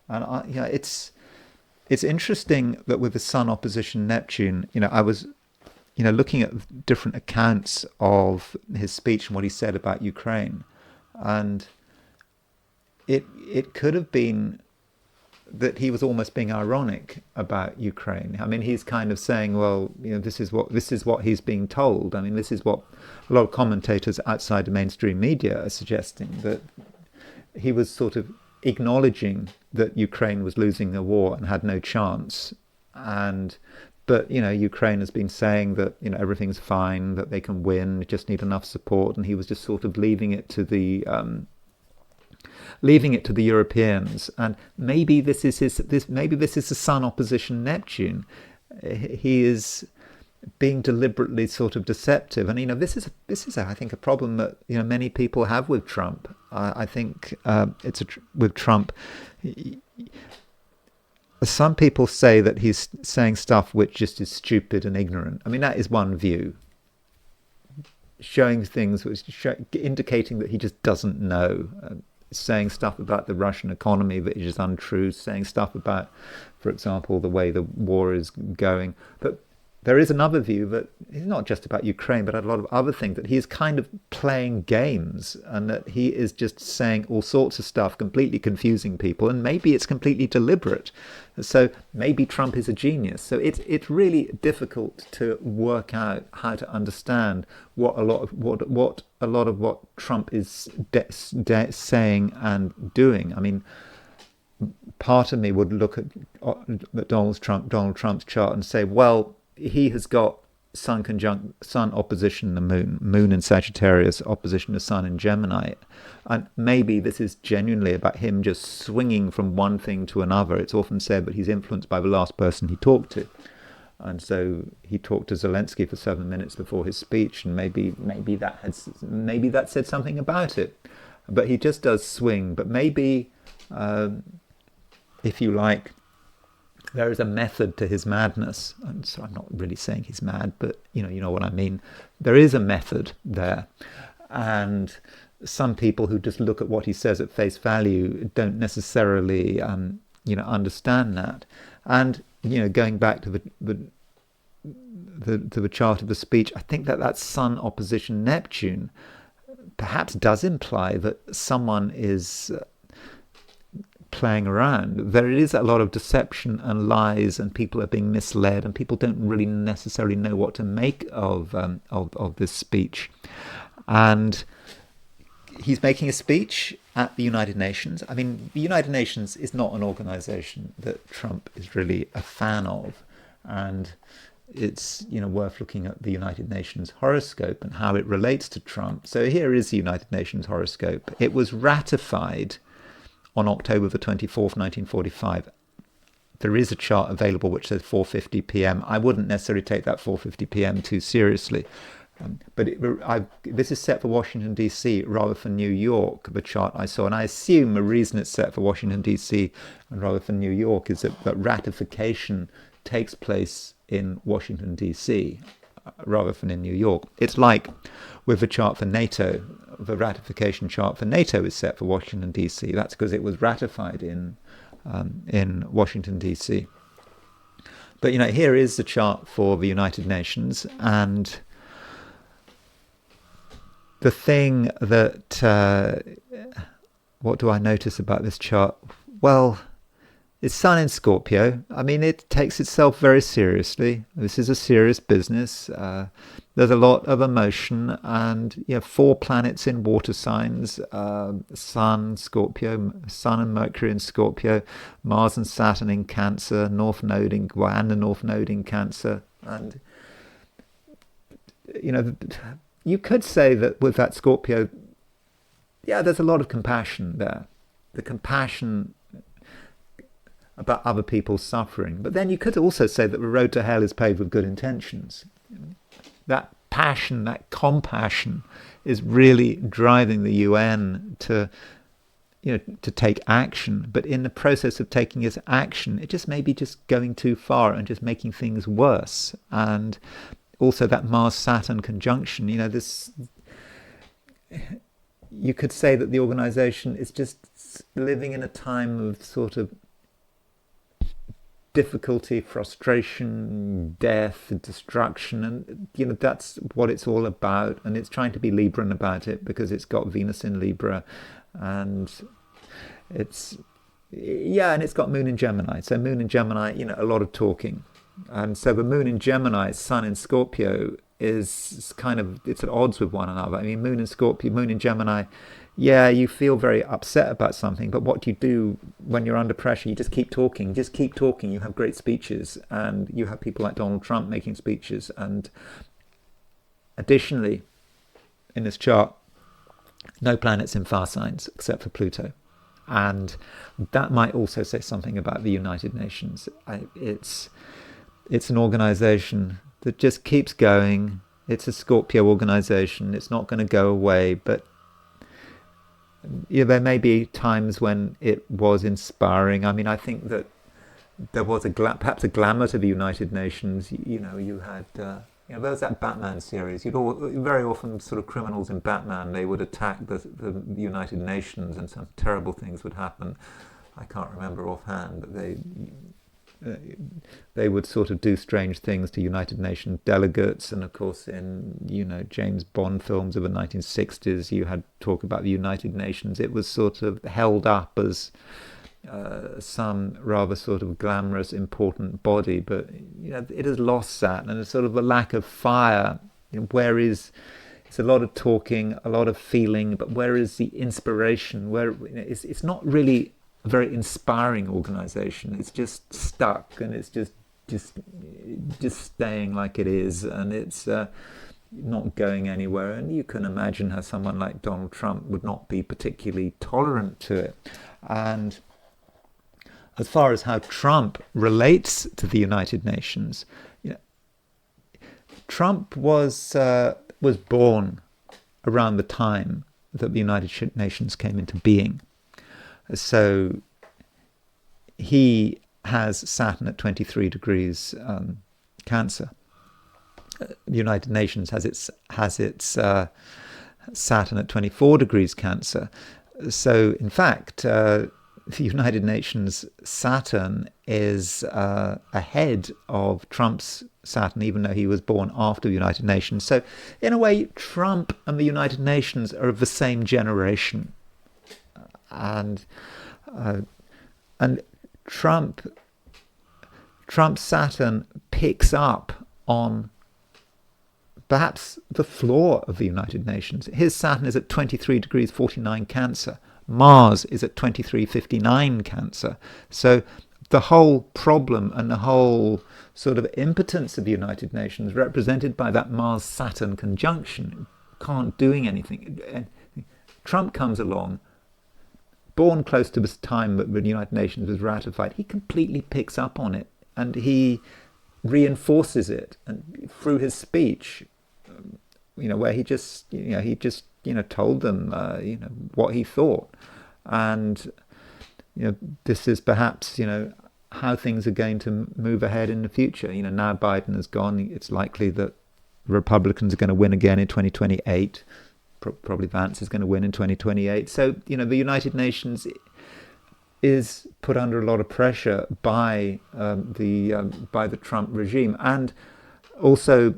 and you know, it's interesting that with the Sun opposition Neptune, you know, I was, you know, looking at different accounts of his speech and what he said about Ukraine. And it could have been that he was almost being ironic about Ukraine. I mean, he's kind of saying, well, you know, this is what he's being told. I mean, this is what a lot of commentators outside the mainstream media are suggesting, that he was sort of acknowledging that Ukraine was losing the war and had no chance. But, you know, Ukraine has been saying that, you know, everything's fine, that they can win, just need enough support, and he was just sort of leaving it to the Europeans. And maybe this is the Sun opposition Neptune. He is being deliberately sort of deceptive, and you know, this is I think a problem that, you know, many people have with Trump. I think with Trump. Some people say that he's saying stuff which just is stupid and ignorant. I mean, that is one view. Showing things indicating that he just doesn't know. Saying stuff about the Russian economy that is just untrue. Saying stuff about, for example, the way the war is going. But there is another view that it's not just about Ukraine, but a lot of other things, that he is kind of playing games, and that he is just saying all sorts of stuff, completely confusing people, and maybe it's completely deliberate. So maybe Trump is a genius. So it's really difficult to work out how to understand what a lot of what Trump is saying and doing. I mean, part of me would look at Donald Trump's chart and say, well, he has got Sun opposition the Moon in Sagittarius opposition the Sun in Gemini, and maybe this is genuinely about him just swinging from one thing to another. It's often said that he's influenced by the last person he talked to, And so he talked to Zelensky for 7 minutes before his speech, and maybe that said something about it. But he just does swing. But maybe, if you like, there is a method to his madness. And so I'm not really saying he's mad, but you know what I mean. There is a method there, and some people who just look at what he says at face value don't necessarily, understand that. And going back to the chart of the speech, I think that Sun opposition Neptune perhaps does imply that someone is playing around. There is a lot of deception and lies, and people are being misled, and people don't really necessarily know what to make of this speech. And he's making a speech at the United Nations. I mean, the United Nations is not an organization that Trump is really a fan of, and it's worth looking at the United Nations horoscope and how it relates to Trump. So here is the United Nations horoscope. It was ratified on October the 24th, 1945. There is a chart available which says 4:50 p.m. I wouldn't necessarily take that 4:50 p.m. too seriously. But this is set for Washington, D.C. rather than New York, the chart I saw. And I assume the reason it's set for Washington, D.C. and rather than New York is that ratification takes place in Washington, D.C. rather than in New York. It's like with the chart for NATO. The ratification chart for NATO is set for Washington, D.C. That's because it was ratified in Washington, D.C. But, here is the chart for the United Nations, and the thing that, what do I notice about this chart? Well, it's Sun in Scorpio. I mean, it takes itself very seriously. This is a serious business. There's a lot of emotion, and 4 planets in water signs: Sun, Scorpio, Sun and Mercury in Scorpio, Mars and Saturn in Cancer, and the North Node in Cancer. And you could say that with that Scorpio, there's a lot of compassion there. The compassion about other people's suffering. But then you could also say that the road to hell is paved with good intentions. That passion, that compassion is really driving the UN to take action. But in the process of taking its action, it just may be just going too far and just making things worse. And also that Mars-Saturn conjunction, you could say that the organization is just living in a time of sort of difficulty, frustration, death, destruction, and that's what it's all about. And it's trying to be Libran about it because it's got Venus in Libra, and it's got Moon in Gemini. So Moon in Gemini, a lot of talking. And so the Moon in Gemini, Sun in Scorpio is it's at odds with one another. I mean, Moon in Scorpio, Moon in Gemini, you feel very upset about something, but what do you do when you're under pressure? You just keep talking. You have great speeches, and you have people like Donald Trump making speeches. And additionally, in this chart, no planets in fire signs except for Pluto. And that might also say something about the United Nations. It's an organization that just keeps going. It's a Scorpio organization. It's not going to go away, but there may be times when it was inspiring. I mean, I think that there was perhaps a glamour to the United Nations. You had, there was that Batman series. Very often sort of criminals in Batman, they would attack the United Nations and some terrible things would happen. I can't remember offhand, but they would sort of do strange things to United Nations delegates. And of course in James Bond films of the 1960s, you had talk about the United Nations. It was sort of held up as some rather sort of glamorous, important body, but it has lost that, and it's sort of a lack of fire. It's a lot of talking, a lot of feeling, but where is the inspiration? It's not really a very inspiring organization. It's just stuck, and it's just staying like it is, and it's not going anywhere. And you can imagine how someone like Donald Trump would not be particularly tolerant to it. And as far as how Trump relates to the United Nations, Trump was born around the time that the United Nations came into being. So he has Saturn at 23 degrees Cancer. The United Nations has its Saturn at 24 degrees Cancer. So in fact, the United Nations Saturn is ahead of Trump's Saturn, even though he was born after the United Nations. So in a way, Trump and the United Nations are of the same generation. And Trump's Saturn picks up on perhaps the flaw of the United Nations. His Saturn is at 23 degrees 49 Cancer. Mars is at 2359 Cancer. So the whole problem and the whole sort of impotence of the United Nations, represented by that Mars-Saturn conjunction, can't doing anything. Trump comes along, born close to this time that the United Nations was ratified. He completely picks up on it, and he reinforces it, and through his speech, where he just told them, what he thought, and this is perhaps how things are going to move ahead in the future. Now Biden has gone, it's likely that Republicans are going to win again in 2028. Probably Vance is going to win in 2028. So the United Nations is put under a lot of pressure by the Trump regime, and also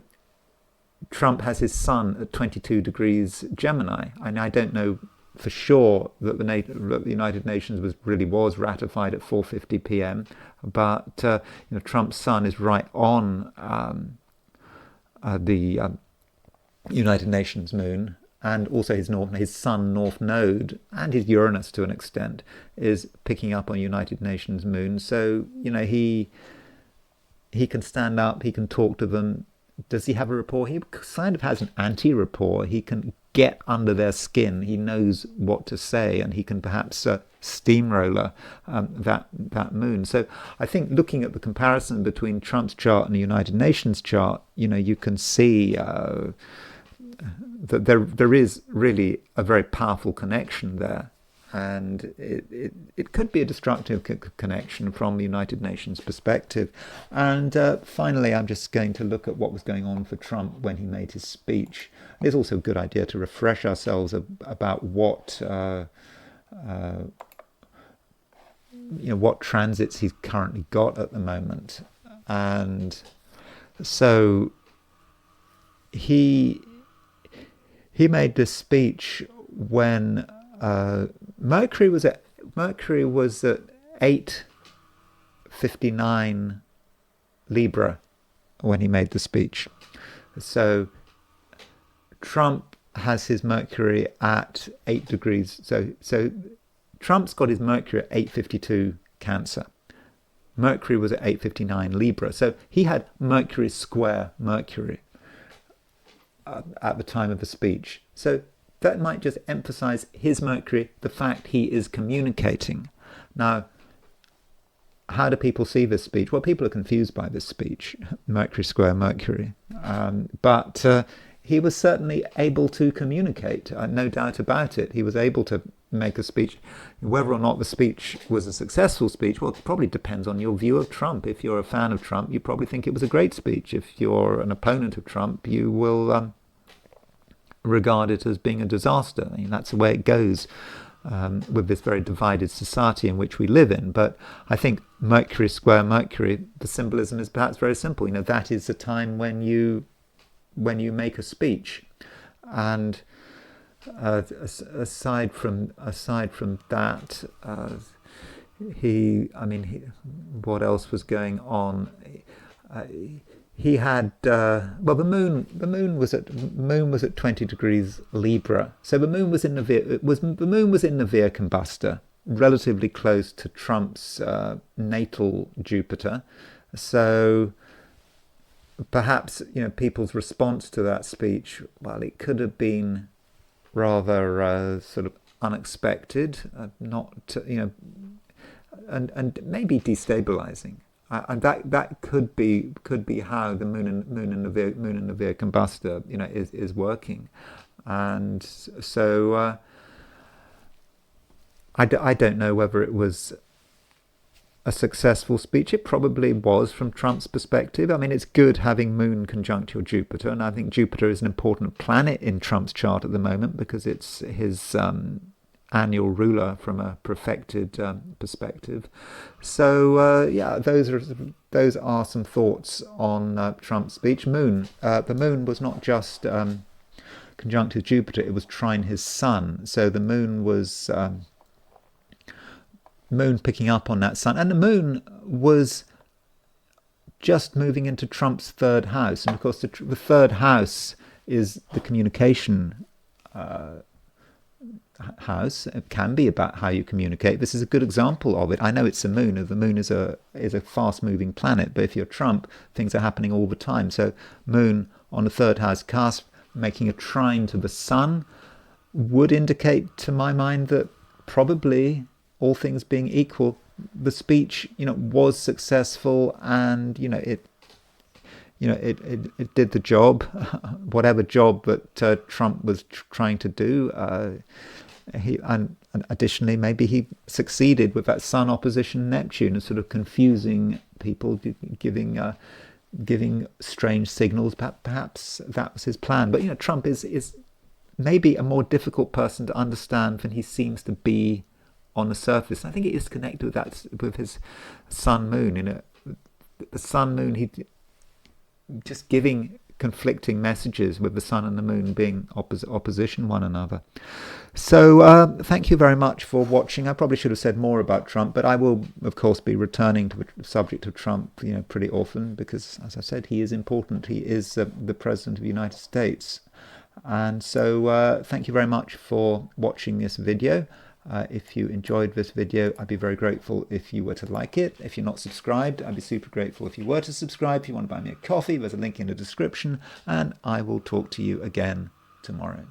Trump has his sun at 22 degrees Gemini. And I don't know for sure that the United Nations was ratified at 4:50 p.m. But Trump's sun is right on the United Nations moon, and also his sun north node and his Uranus to an extent is picking up on United Nations moon. So he can stand up, he can talk to them. Does he have a rapport? He kind of has an anti-rapport. He can get under their skin. He knows what to say, and he can perhaps steamroller that moon. So I think looking at the comparison between Trump's chart and the United Nations chart, you can see that there is really a very powerful connection there. And it could be a destructive connection from the United Nations perspective. And finally, I'm just going to look at what was going on for Trump when he made his speech. It's also a good idea to refresh ourselves about what transits he's currently got at the moment. And so he made this speech when Mercury was at 8:59 Libra when he made the speech. So Trump has his Mercury at 8 degrees. So Trump's got his Mercury at 8:52 Cancer. Mercury was at 8:59 Libra. So he had Mercury square Mercury at the time of the speech. So that might just emphasize his Mercury, the fact he is communicating. Now, how do people see this speech? Well, people are confused by this speech, Mercury square Mercury. But he was certainly able to communicate, no doubt about it. He was able to make a speech. Whether or not the speech was a successful speech, well, it probably depends on your view of Trump. If you're a fan of Trump, you probably think it was a great speech. If you're an opponent of Trump, you will regard it as being a disaster. That's the way it goes with this very divided society in which we live in. But I think Mercury square Mercury, the symbolism is perhaps very simple. That is the time when you make a speech. And aside from that, what else was going on? He had the moon was at 20 degrees Libra. So the moon was in the Via Combustor, relatively close to Trump's natal Jupiter. So perhaps people's response to that speech, well, it could have been rather sort of unexpected, and maybe destabilizing. And that could be how the moon in the Via Combusta, is working. And so I don't know whether it was a successful speech. It probably was from Trump's perspective. I mean, it's good having Moon conjunct your Jupiter, and I think Jupiter is an important planet in Trump's chart at the moment because it's his annual ruler from a perfected perspective. So yeah, those are some thoughts on Trump's speech. The Moon was not just conjunct his Jupiter; it was trine his Sun. So the Moon was Moon picking up on that Sun, and the Moon was just moving into Trump's third house, and of course the third house is the communication house. It can be about how you communicate. This is a good example of it. I know it's the Moon. The Moon is a fast-moving planet, but if you're Trump, things are happening all the time. So Moon on the third house cusp, making a trine to the Sun, would indicate to my mind that probably, all things being equal, the speech, was successful, and it did the job, whatever job that Trump was trying to do. And additionally, maybe he succeeded with that Sun opposition Neptune and sort of confusing people, giving strange signals. Perhaps that was his plan. But Trump is maybe a more difficult person to understand than he seems to be on the surface. And I think it is connected with that, with his Sun Moon. The Sun Moon, he just giving conflicting messages, with the Sun and the Moon being opposition one another. So thank you very much for watching. I probably should have said more about Trump, but I will of course be returning to the subject of Trump pretty often, because as I said, he is important. He is the President of the United States. And so thank you very much for watching this video. If you enjoyed this video, I'd be very grateful if you were to like it. If you're not subscribed, I'd be super grateful if you were to subscribe. If you want to buy me a coffee, there's a link in the description, and I will talk to you again tomorrow.